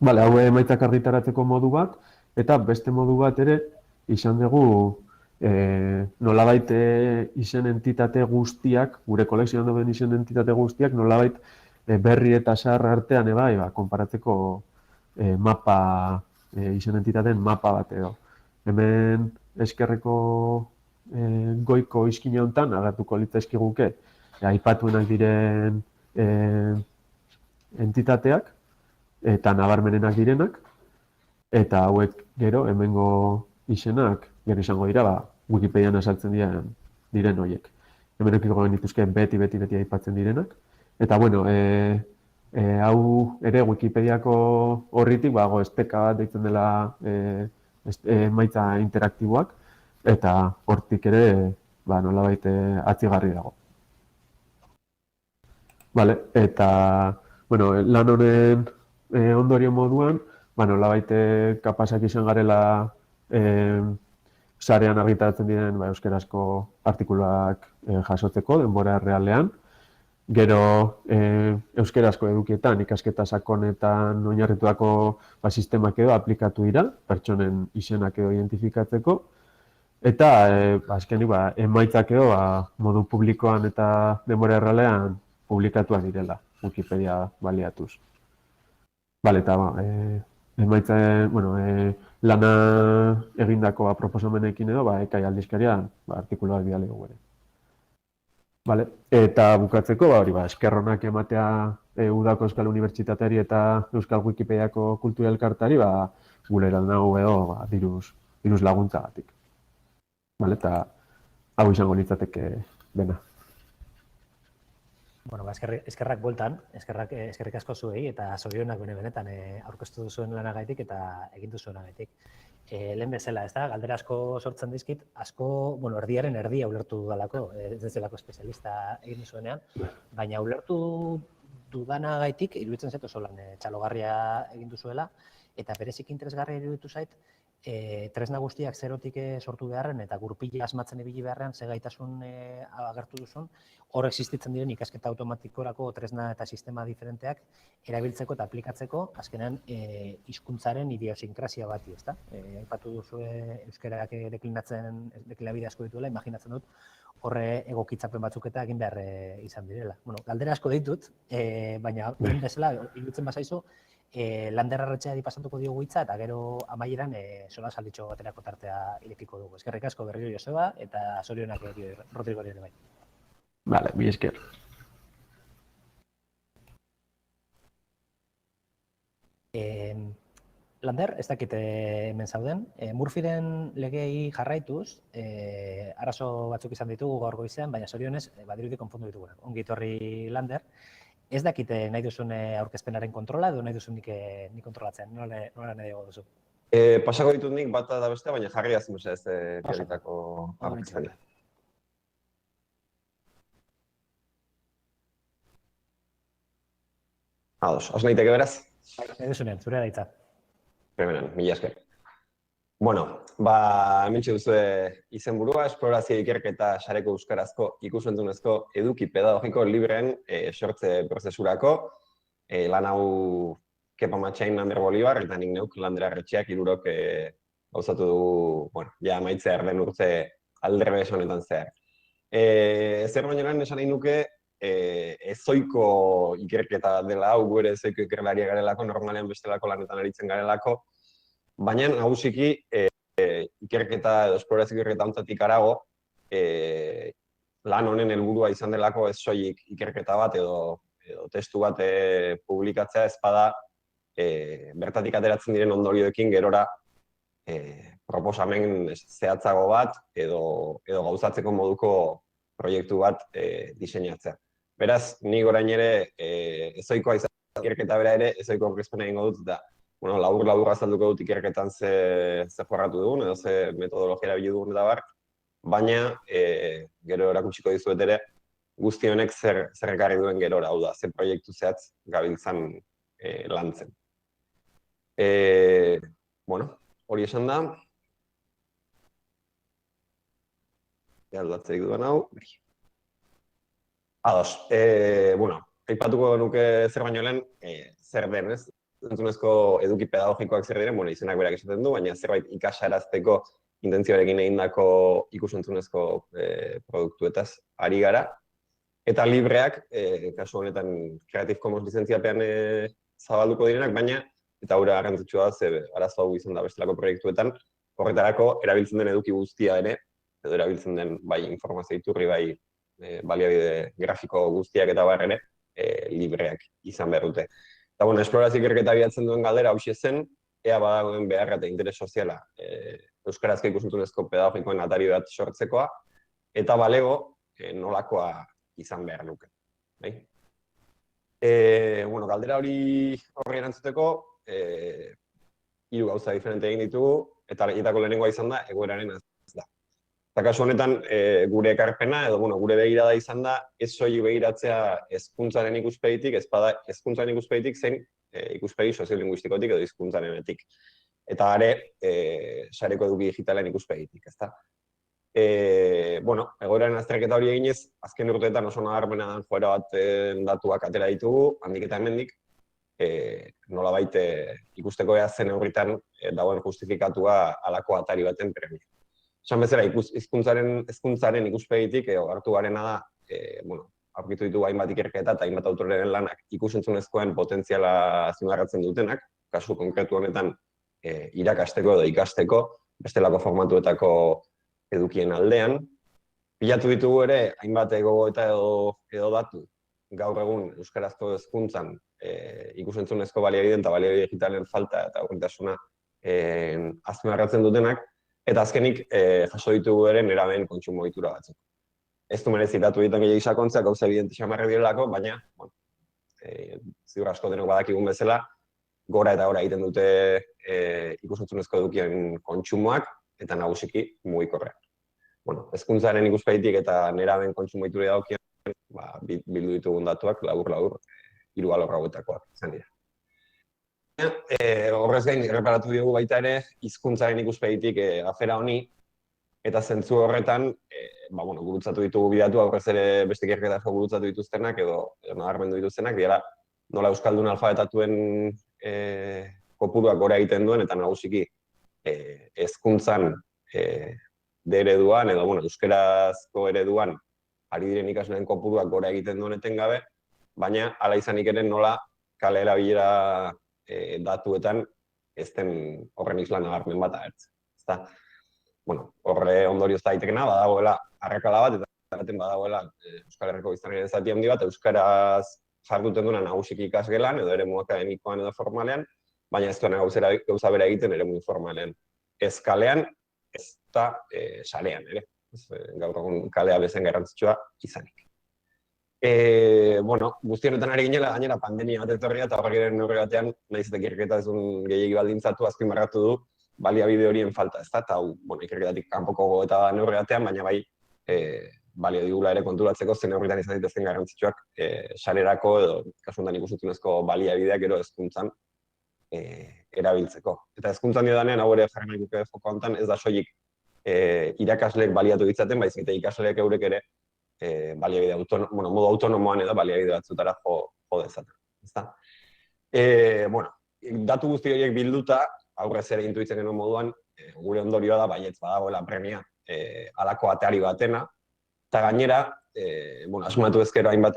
Hau emaitzak argitaratzeko modu bat, eta beste modu bat ere, izan dugu nolabait izen entitate guztiak, gure kolekzioan dauden izen entitate guztiak, nolabait berri eta zahar artean konparatzeko mapa, izen entitateen mapa bat edo. Hemen eskerreko goiko izkina honetan agertuko litzaizkiguke aipatuenak diren entitateak eta nabarmenenak direnak, eta hauek gero hemengo izenak gero izango dira Wikipedian azaltzen diren horiek. Hemen ekiko genituzke beti aipatzen direnak. Eta hau ere Wikipediako horritik esteka bat deitzen dela emaitza interaktiboak, eta hortik ere nolabait atzigarri dago. Eta lan honen ondorio moduan, nolabait kapazak izan garela sarean argitaratzen diren euskarazko artikuluak jasotzeko denbora errealean. Gero euskarazko edukietan, ikasketa sakonetan oinarrituako sistemak edo aplikatu dira, pertsonen izenak edo identifikatzeko. Eta azkenik emaitzak edo modu publikoan eta denbora errealean publikatuak direla, Wikipedia baliatuz. Eta emaitzen, lana egindako proposamenekin edo, Ekai aldizkarian artikuluak bidali dugu ere. Eta bukatzeko, eskerronak ematea Udako Euskal Unibertsitateari eta Euskal Wikipediako Kultura Elkarteari guleran nago edo diruz laguntzagatik. Eta hau izango litzateke dena. Eskerrak bueltan, eskerrik asko zuei eta zorionak benetan aurkeztu duzuen lanagaitik eta egin duzuenagatik. Lehen bezala, galdera asko sortzen dizkit, asko, erdiaren erdia ulertu dudalako, ez delako espezialista egin duzuenean, baina ulertu dudanagaitik, iruditzen zait oso lan txalogarria egin duzuela, eta berezik interesgarria iruditu zait, tresna guztiak zerotik sortu beharren eta gurpila asmatzen ibili beharrean ze gaitasun agertu duzun, hor existitzen diren ikasketa automatikorako tresna eta sistema diferenteak erabiltzeko eta aplikatzeko, azkenean hizkuntzaren idiosinkrazia bati, ezta? Aipatu duzu euskarak deklinabide asko dituela, imaginatzen dut horre egokitzapen batzuk eta egin behar izan direla. Galdera asko ditut, baina bezala, iruditzen bazaizu, Lander Arretxeari pasatuko diogu hitza eta gero amaieran sola salditxo baterako tartea irekiko dugu. Eskerrik asko berriro Joseba eta zorionak Rodrigo ere bai. Mi esker. Lander, ez dakit hemen zauden. Murphyren legei jarraituz, arazo batzuk izan ditugu gaur goizean, baina zorionez, badirudi konfondu ditugu. Ongi etorri Lander. Ez dakite nahi duzun aurkezpenaren kontrola edo nahi duzun nik kontrolatzen, nola nahi dugu duzu? Pasako ditut nik bat da beste, baina jarri azun ez teoritako aurkezpena. Ados, hasi naiteke beraz? Nahi duzunean, zure da hitza. Hemen, mila esker. Hementxe duzu izenburua, esplorazio ikerketa sareko euskarazko ikus-entzunezko eduki pedagogiko libreen sortze prozesurako. Lan hau Kepa Matxain, Lander Bolibar, eta nik neuk Lander Arretxeak hirurok gauzatu dugu, amaitzea erden urte aldrebes honetan zehar. Zer baino lan esan nahi nuke, ezoiko ikerketa dela hau, gu ere ezoiko ikerlaria garelako, normalean bestelako lanetan aritzen garelako, baina nagusiki ikerketa edo esplorazio ikerketa honetatik harago, lan honen helburua izan delako ez soilik ikerketa bat edo testu bat publikatzea ez bada bertatik ateratzen diren ondorioekin gerora proposamen zehatzago bat edo gauzatzeko moduko proiektu bat diseinatzea. Beraz, nik orain ere ezoikoa izan ikerketa bera ere, ezoiko aurkezpena egingo dut, eta labur azalduko dut ikerketan ze jorratu dugun, edo ze metodologia erabili dugun eta bar, baina gero erakutsiko dizuet ere, guzti honek zer ekarri duen gerora, hau da, ze proiektu zehatz gabiltzan lantzen. Hori esan da, aldatzerik duan hau, ados, aipatuko nuke zer baino lehen, zer den, ez? Entzunezko eduki pedagogikoak zer diren, izenak berak esaten du, baina zerbait ikasarazteko intentzioarekin egindako ikus-entzunezko produktuetaz ari gara. Eta libreak, kasu honetan Creative Commons lizentziapean zabalduko direnak, baina, eta hura garrantzitsua da, ze arazo hau izan da bestelako proiektuetan, horretarako erabiltzen den eduki guztia ere, edo erabiltzen den bai informazio iturri, bai baliabide grafiko guztiak eta bar ere, libreak izan behar dute. Eta, esplorazio ikerketa bilatzen duen galdera hauxe zen, ea badagoen beharra eta interes soziala euskarazko ikus-entzunezko pedagogikoen atari bat sortzekoa, eta balego nolakoa izan behar luke. Galdera horri erantzuteko, 3 gauza diferente egin ditugu, eta horietako lehenengoa izan da, egoeraren ez da. Eta kasu honetan, gure ekarpena, edo gure begirada izan da, ez soilik begiratzea hezkuntzaren ikuspegitik, ez bada hezkuntzaren ikuspegitik zein ikuspegi soziolinguistikotik edo hizkuntzarenetik. Eta are, sareko eduki digitalen ikuspegitik, ezta? Egoeraren azterketa hori eginez, azken urteetan oso nabarmena den joera bat datuak atera ditugu, handik eta hemendik, nolabait ikusteko ea zen neurritan dagoen justifikatua halako atari baten premia. Esan bezala, hezkuntzaren ikuspegitik hartu garena da, aurkitu ditugu hainbat ikerketa eta hainbat autoreren lanak ikus-entzunezkoen potentziala azpimarratzen dutenak, kasu konkretu honetan irakasteko edo ikasteko, bestelako formatuetako edukien aldean. Bilatu ditugu ere, hainbat gogoeta edo datu, gaur egun euskarazko hezkuntzan ikus-entzunezko baliabide eta baliabide digitalen falta eta urritasuna azpimarratzen dutenak, eta azkenik jaso ditugu ere nerabeen kontsumo ohitura batzuk. Ez du merezi datu egiten gehiago sakontzea, gauza evidente xamarrak direlako, baina ziur asko denok badakigun bezala, gora eta gora egiten dute ikus-entzunezko edukien kontsumoak, eta nagusiki mugikorrean. Hezkuntzaren ikuspegitik eta nerabeen kontsumo ohiturei dagokien, bildu ditugun datuak, labur, 3 alor hauetakoak izan dira. Horrez gain, erreparatu diogu baita ere, hizkuntzaren ikuspegitik afera honi, eta zentzu horretan, gurutzatu ditugu bidatu, aurrez ere beste ikerketako gurutzatu dituztenak, edo nabarmendu dituztenak, dira nola euskaldun alfabetatuen kopuruak gora egiten duen, eta nagusiki hezkuntzan D ereduan, edo euskerazko ereduan ari diren ikasleen kopuruak gora egiten duen etengabe, baina hala izanik ere nola kale erabilera datuetan ez den horren islan nabarmen bat agertzen. Horre ondorioz daitekena, badagoela arrakala bat, eta badagoela Euskal Herriko biztanleen zati handi bat, euskaraz jarduten duena nagusiki ikasgelan, edo eremu akademikoan edo formalean, baina ez duena gauza bera egiten eremu informalean. Ez kalean, ez da sarean, ere. Gaur egun kalea bezen garrantzitsua izanik. Guzti honetan ari ginela, gainera pandemia bat etorria, eta horregiren neurri batean, nahiz eta ikerketa ez duen gehiegi baldintzatu, azpimarratu du, baliabide horien falta, ezta? Eta ikerketatik kanpoko gogoeta neurri batean, baina bai, balio digula ere konturatzeko zen neurritan izan ditezen garrantzitsuak sarerako edo kasuntan ikusentzunezko baliabideak gero hezkuntzan erabiltzeko. Eta hezkuntzan diodanean, hau ere jarri nahi duke foko honetan, ez da soilik irakasleek baliatu ditzaten, baizik eta ikasleek eurek ere baliabide modu autonomoan edo baliabide batzutara jo dezaten. Datu guzti horiek bilduta, aurrez ere intuitzen genuen moduan, gure ondorioa da baietz badagoela premia halako ateari batena, eta gainera, asmatu ezkero hainbat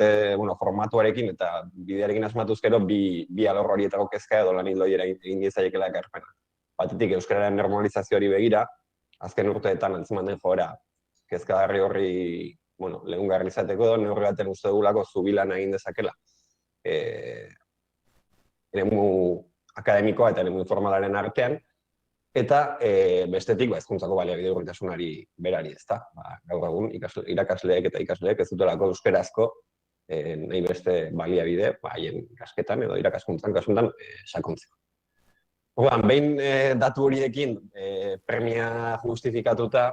formatuarekin eta bidearekin asmatu ezkero bi alor horietako kezka edo lan hildoiera egin diezaiekela ekarpena. Batetik euskararen normalizazioari begira, azken urteetan antzeman den joera kezkagarri horri lehungarri izateko edo neurri baten uste dugulako zubilan egin dezakela. Eremu akademikoa eta eremu informalaren artean, eta bestetik hezkuntzako baliabide urritasunari berari, ezta? Gaur egun irakasleek eta ikasleek ez dutelako euskerazko nahi beste baliabide, haien ikasketan edo irakaskuntzan kasuntan sakontzeko. Orduan, behin datu horiekin premia justifikatuta,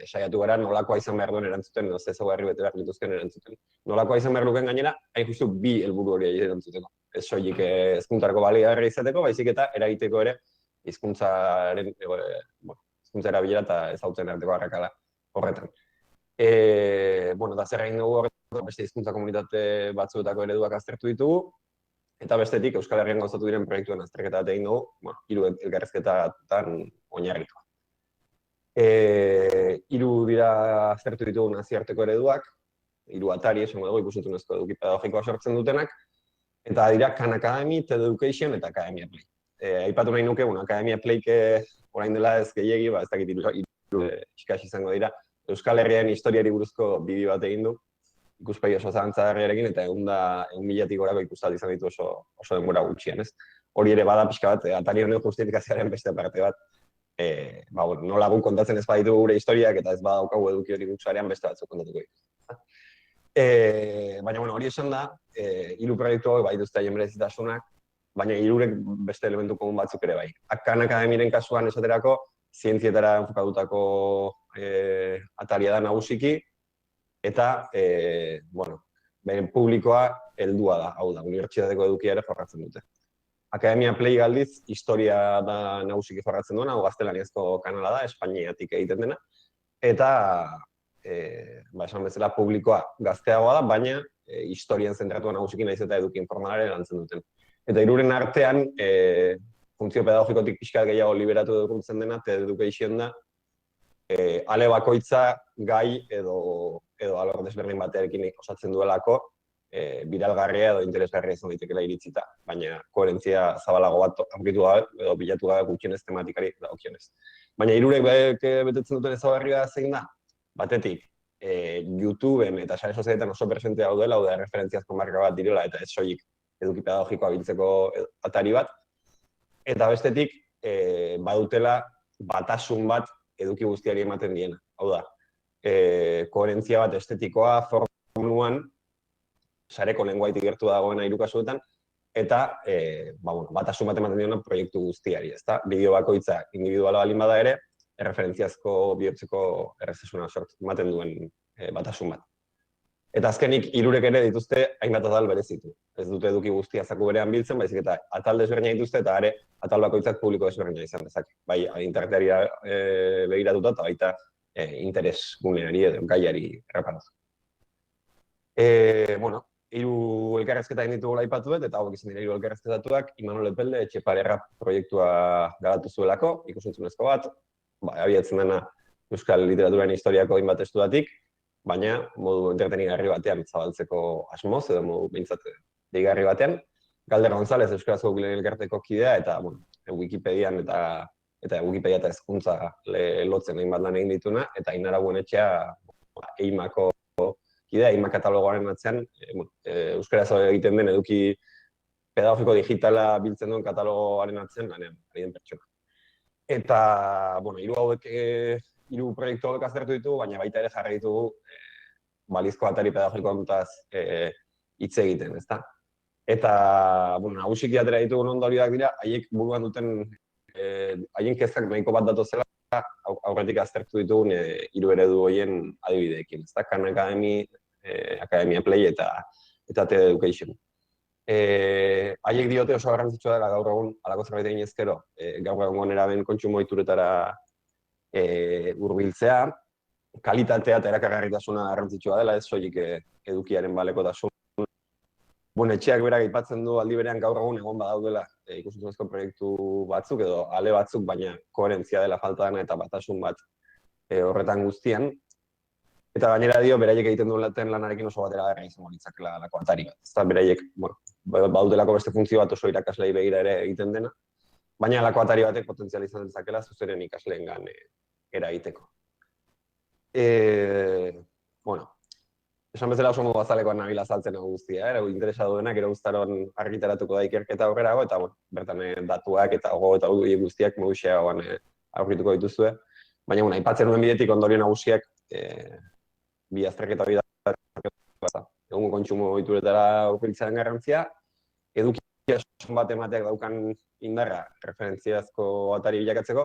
saiatu gara nolakoa izan behar duen erantzuten, edo ezaugarri bete behar dituzten erantzuten. Nolakoa izan behar luken gainera, hain justu bi helburu hori erantzuteko. Ez soilik hezkuntzarako baliagarria izateko, baizik eta eragiteko ere hizkuntzaren hizkuntza erabilera eta ezagutzen arteko arrakala horretan. Da zer egin dugu horretan, beste hizkuntza komunitate batzuetako ereduak aztertu ditugu, eta bestetik Euskal Herrian gauzatu diren proiektuen azterketa egin dugu, 3 elkarrizketatan oinarrikoa. 3 dira aztertu ditugu nazioarteko ereduak, 3 atari esango dugu ikus-entzunezko eduki pedagogikoa sortzen dutenak, eta dira Khan Academy, TED Education eta Academia Play. Aipatu nahi nuke, Academia Play orain dela ez gehiegi, ez dakit 3 txikas izango dira, Euskal Herrian historiari buruzko bideo bat egin du, ikuspegi oso zalantzagarriarekin eta 100.000-tik gorako ikustaldi izan ditu oso denbora gutxian, ez? Hori ere bada pixka bat, atari honen justifikazioaren beste parte bat, nola guk kontatzen ez baditu gure historiak eta ez badaukagu eduki hori guk sarean beste batzuk kontatuko ditu. Baina hori esan da, 3 proiektu hauek badituzte haien berezitasunak, baina 3 beste elementu komun batzuk ere bai. Khan Academyren kasuan esaterako, zientzietara enfokatutako ataria da nagusiki, eta, beren publikoa heldua da, hau da, unibertsitateko edukia ere jorratzen dute. Academia Play aldiz, historia da nagusiki jorratzen duena, hau gaztelaniazko kanala da, Espainiatik egiten dena, eta, esan bezala, publikoa gazteagoa da, baina historian zentratua nagusiki nahiz eta eduki informalare lantzen duten. Eta 3 artean, funtzio pedagogikotik pixka gehiago liberatu edukuntzen dena, TED Education da, ale bakoitza gai edo alor desberdin batearekin osatzen duelako, biralgarria edo interesgarria izan daitekela iritzita, baina koherentzia zabalago bat aurkitu gabe edo bilatu gabe gutxienez tematikari dagokionez. Baina 3 betetzen duten ezaugarria zein da? Batetik, YouTubeen eta sare sozialetan oso presente daudela, hau da referentziazko marka bat direla eta ez soilik eduki pedagogikoa biltzeko atari bat. Eta bestetik, badutela batasun bat eduki guztiari ematen diena. Hau da, koherentzia bat estetikoa, formuan, sareko lenguaitik gertu dagoena 3 kasuetan, eta batasun bat ematen diona proiektu guztiari, ezta? Bideo bakoitza individuala balin bada ere, erreferentziazko bihurtzeko errezesuna ematen duen batasun bat. Eta azkenik 3 ere dituzte hainbat atal berezitu. Ez dute eduki guztia zaku berean biltzen, baizik eta atal desberdina dituzte eta are atal bakoitzak publiko desberdina izan dezake. Bai, interneteari begiratuta eta baita interes guneari edo gaiari erreparatuz. 3 elkarrezketa egin ditugula aipatu dut, eta hauek izan dira 3 elkarrezketatuak, Imanol Epelde Etxeparerra proiektua garatu zuelako, ikus-entzunezko bat, abiatzen dena Euskal Literaturaren historiako hainbat estudatik, baina modu entretenigarri batean zabaltzeko asmoz, edo modu behintzat deigarri batean. Galder González, Euskarazko Gilen Elkarteko kidea, eta Wikipedian eta Wikipedia eta hezkuntza lotzen hainbat lan egin dituna, eta Ainara Buenetxea EIMako kidea, EIMA katalogoaren atzean, euskaraz egiten den eduki pedagogiko digitala biltzen duen katalogoaren atzean lanean, ari den pertsona. Eta, 3 proiektu hauek aztertu ditugu, baina baita ere jarri ditugu balizko atari pedagogiko honetaz hitz egiten, ezta? Eta, nagusiki atera ditugun ondorioak dira, haiek buruan duten, haien kezkak nahiko bat datozela, aurretik aztertu ditugun 3 eredu horien adibideekin, ezta? Khan Academy, Academia Play eta TED Education. Haiek diote oso garrantzitsua dela gaur egun halako zerbait egin ezkero, gaur egun eraben kontsumo ohituretara hurbiltzea, kalitatea eta erakargarritasuna garrantzitsua dela, ez soilik edukiaren balekotasun. Etxeak berak aipatzen du aldi berean gaur egun egon badaudela ikus-entzunezko proiektu batzuk edo ale batzuk, baina koherentzia dela falta dena eta batasun bat horretan guztian. Eta gainera dio, beraiek egiten duen lanarekin oso bateragarria izango litzakela halako atari bat. Ez da, beraiek, badaudelako beste funtzio bat oso irakaslei begira ere egiten dena, baina halako atari batek potentzial izan dezakela zuzenen ikasleengan eragiteko. Esan bezala oso modu azalekoan nabila azaltzen hau guztia, interesa duenak ere guztaron argitaratuko da ikerketa aurrerago, eta bertan datuak eta eta guztiak modu xeagoan aurrituko dituzue. Baina, aipatzen duen bidetik ondorio nagusiak bi azterketa egungo kontsumo ohituretara hurbiltzearen garrantzia, edukia bat emateak daukan indarra referentziazko atari bilakatzeko,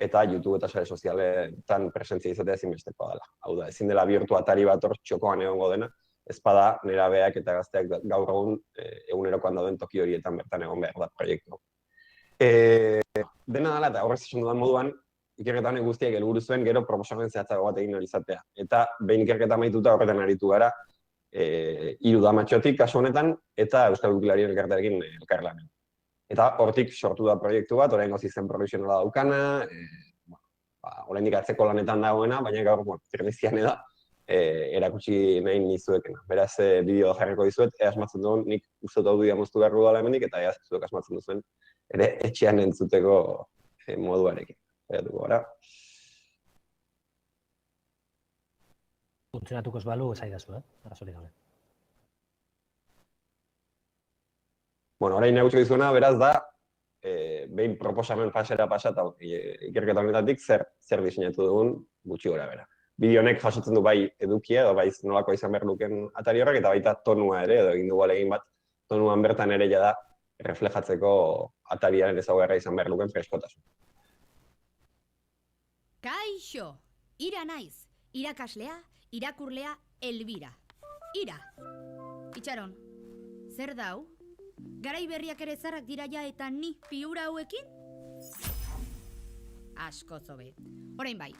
eta YouTube eta sare sozialetan presentzia izatea ezinbestekoa dela. Hau da, ezin dela bihurtu atari bat hor txokoan egongo dena, ezpada nerabeak eta gazteak gaur egun egunerokoan dauden toki horietan bertan egon behar da proiektu. Dena dela eta horrez esan dudan moduan, ikerketa honek guztiak helburu zuen gero proposamen zehatzago bat egin izatea. Eta behin ikerketa amaituta horretan aritu gara, 3 damatxotik kasu honetan, eta Euskal Wikilarien elkartearekin elkarlanean. Eta hortik sortu da proiektu bat, oraingoz izen profesionala daukana, oraindik atzeko lanetan dagoena, baina gaur primizian da erakutsi nahi nizuekena. Beraz, bideo jarriko dizuet, asmatzen dugun, nik uste dut audioa moztu behar dudala hemendik, eta zuek asmatzen duzuen, ere etxean entzuteko moduarekin. Zaiatuko gara. Funtzionatuko ez balu, esaidazu, arazorik gabe. Bueno, orain nagutsiko dizuena, beraz da, behin proposamen fasera pasata, ikerketa honetatik zer diseinatu dugun gutxi gora bera. Bideo honek jasotzen du bai edukia, edo bai nolako izan behar luken atari horrek, eta baita tonua ere, edo egin dugu alegin bat, tonuan bertan ere jada reflejatzeko atariaren ezaugarria izan behar luken freskotasun. Kaixo! Ira naiz, irakaslea, irakurlea, Elbira. Ira! Itxaron, zer dau? Garai berriak ere zarrak dira ja eta ni piura hauekin? Asko zobe. Orain bai,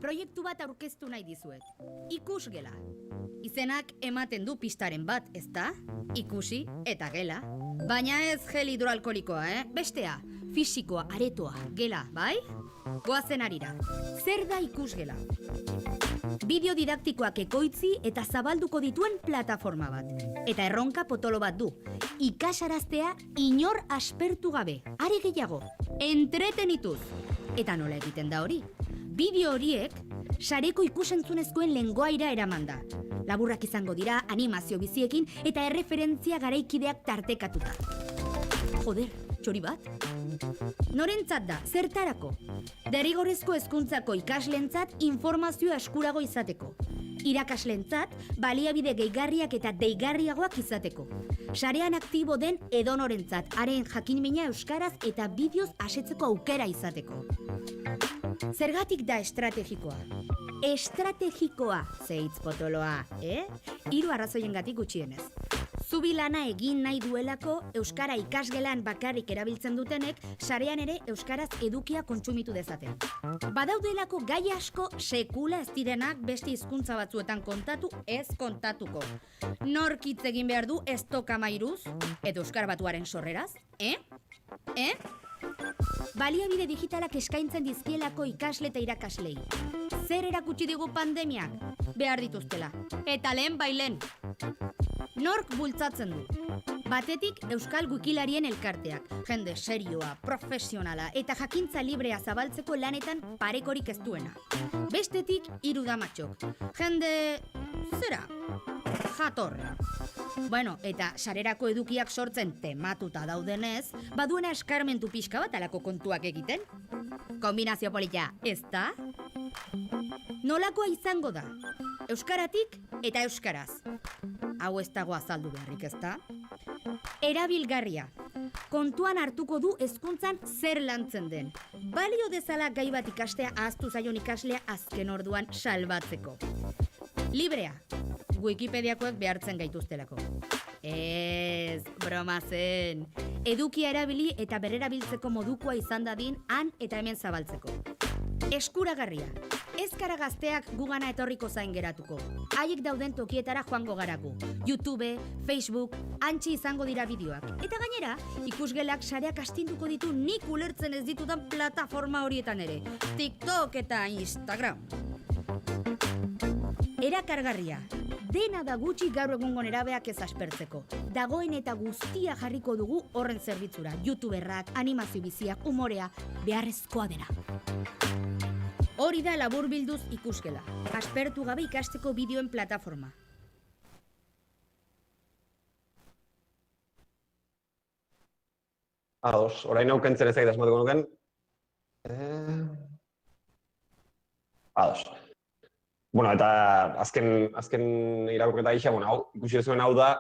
proiektu bat aurkeztu nahi dizuet. Ikusgela. Izenak ematen du pistaren bat, ezta? Ikusi eta gela. Baina ez gel hidroalkolikoa, Bestea, fisikoa, aretoa, gela, bai? Goazen arira. Zer da ikusgela? Bideo didaktikoak ekoitzi eta zabalduko dituen plataforma bat. Eta erronka potolo bat du. Ikasaraztea inor aspertu gabe. Are gehiago, entretenituz. Eta nola egiten da hori? Bideo horiek sareko ikusentzunezkoen lengoaira eraman da. Laburrak izango dira animazio biziekin eta erreferentzia garaikideak tartekatuta. Joder, txori bat? Norentzat da, zertarako? Derrigorrezko hezkuntzako ikaslentzat informazioa eskurago izateko. Irakaslentzat baliabide gehigarriak eta deigarriagoak izateko. Sarean aktibo den edonorentzat haren jakinmina euskaraz eta bideoz asetzeko aukera izateko. Zergatik da estrategikoa? Estrategikoa, zeitz potoloa, 3 arrazoiengatik gutxienez. Zubi lana egin nahi duelako euskara ikasgelan bakarrik erabiltzen dutenek sarean ere euskaraz edukia kontsumitu dezaten. Badaudelako gai asko sekula ez direnak beste hizkuntza batzuetan kontatu ez kontatuko. Nork hitz egin behar du ez toka mairuz edo euskara batuaren sorreraz? Baliabide digitalak eskaintzen dizkielako ikasle eta irakaslei. Zer erakutsi digu pandemiak? Behar dituztela. Eta lehen bailen. Nork bultzatzen du? Batetik Euskal Wikilarien elkarteak. Jende serioa, profesionala eta jakintza librea zabaltzeko lanetan parekorik ez duena. Bestetik 3 damatxok. Jende... zera? Jatorra. Bueno, eta sarerako edukiak sortzen tematuta daudenez, baduena eskarmentu pixka bat alako kontuak egiten? Kombinazio polita, ez da? Nolakoa izango da? Euskaratik eta euskaraz. Hau ez dago azaldu beharrik, ez da? Erabilgarria. Kontuan hartuko du hezkuntzan zer lantzen den. Balio dezala gai bat ikastea ahaztu zaion ikaslea azken orduan salbatzeko. Librea. Wikipediakoek behartzen gaituztelako. Ez, broma zen. Edukia erabili eta berrerabiltzeko modukoa izan dadin han eta hemen zabaltzeko. Eskuragarria. Ez gara gazteak gugana etorriko zain geratuko. Haiek dauden tokietara joango garaku. YouTube, Facebook, hantxe izango dira bideoak. Eta gainera, ikusgelak sareak astinduko ditu nik ulertzen ez ditudan plataforma horietan ere. TikTok eta Instagram. Erakargarria. Dena da gutxi gaur egungo nerabeak ez aspertzeko. Dagoen eta guztia jarriko dugu horren zerbitzura. YouTuberrak, animazio biziak, umorea, beharrezkoa dena. Hori da laburbilduz ikusgela. Aspertu gabe ikasteko bideoen plataforma. Ados, orain aukentzen ezagit asmatuko nuken. Ados. Bueno, eta azken irakurketa gisa, bueno, hau, ikusi duzuen hau da,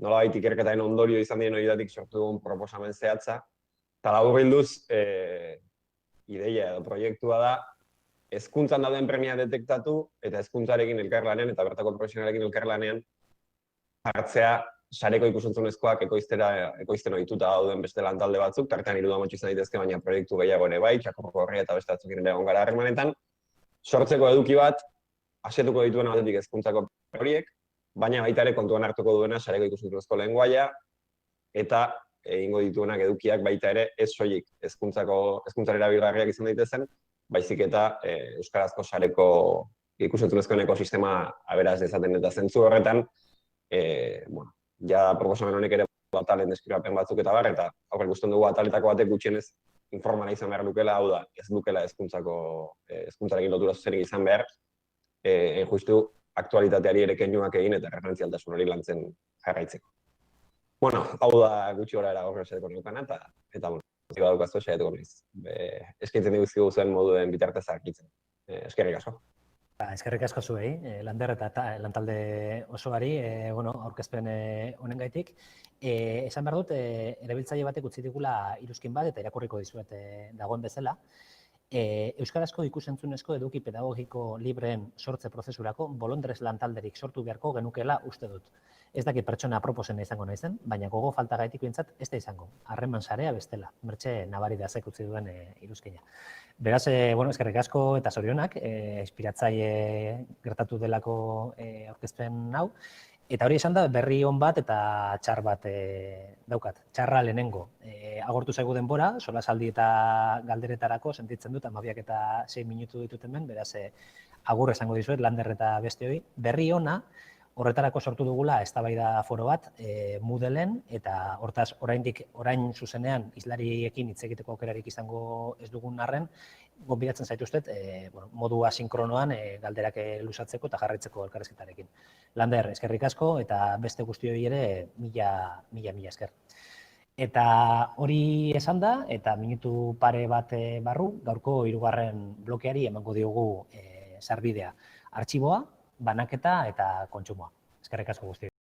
nolabait ikerketaren ondorio izan diren horietatik sortu dugun proposamen zehatza. Eta laburbilduz, ideia edo proiektua da, hezkuntzan dauden premia detektatu eta hezkuntzarekin elkarlanean eta bertako profesionalekin elkarlanean hartzea sareko ikusentzunezkoak ekoizten ohituta dauden beste lantalde batzuk, tartean 30 izan daitezke, baina proiektu gehiago ere bai, Txakurko Horria eta beste batzuekin ere egon gara harremanetan, sortzeko eduki bat, asetuko dituen aldetik hezkuntzako horiek, baina baita ere kontuan hartuko duena sareko ikusentzunezko lengoaia eta egingo dituenak edukiak baita ere ez soilik hezkuntzara erabilgarriak izan daitezen, baizik eta euskarazko sareko ikusentzunezkoen ekosistema aberaz dezaten eta zentzu horretan, bueno, ja proposamen honek ere atalen deskribapen batzuk eta bar, eta aurre ikusten dugu ataletako batek gutxienez informala izan behar dukela, hau da, ez dukela hezkuntzarekin lotura zuzenik izan behar, justu aktualitateari ere keinuak egin eta referentzialtasun hori lantzen jarraitzeko. Bueno, hau da gutxi gora era horre saiatuko nukana, eta bueno, ziba daukaztu saiatuko naiz. Eskaintzen diguzkigu zuen moduen bitartez argitzen. Eskerrik asko. Eskerrik asko zuei, Lander eta lantalde osoari, aurkezpen honengaitik. Esan behar dut, erabiltzaile batek utzi digula iruzkin bat eta irakurriko dizuet dagoen bezala. Euskarazko ikusentzunezko eduki pedagogiko libreen sortze prozesurako bolondrez lantalderik sortu beharko genukela uste dut. Ez dakit pertsona aproposena izango naizen, baina gogo faltagaitik behintzat ez da izango. Harreman sarea bestela, mertxe nabari dazek utzi duen iruzkina. Beraz, eskerrik asko eta zorionak, inspiratzaile gertatu delako aurkezpen hau. Eta hori esan da, berri on bat eta txar bat daukat. Txarra lehenengo. Agortu zaigu denbora, solasaldi eta galderetarako sentitzen dut, 12 eta 6 minutu ditut hemen, beraz, agur esango dizuet, Lander eta beste hori. Berri ona, horretarako sortu dugula eztabaida foro bat Moodleen, eta hortaz orain zuzenean islariekin hitz egiteko aukerarik izango ez dugun arren, gonbidatzen zaituztet modu asinkronoan galderak luzatzeko eta jarraitzeko elkarrizketarekin. Lander, eskerrik asko eta beste guztioi ere mila esker. Eta hori esan da, eta minutu pare bat barru, gaurko 3. blokeari emango diogu sarbidea. Artxiboa, banaketa eta kontsumoa. Eskerrik asko guztioi.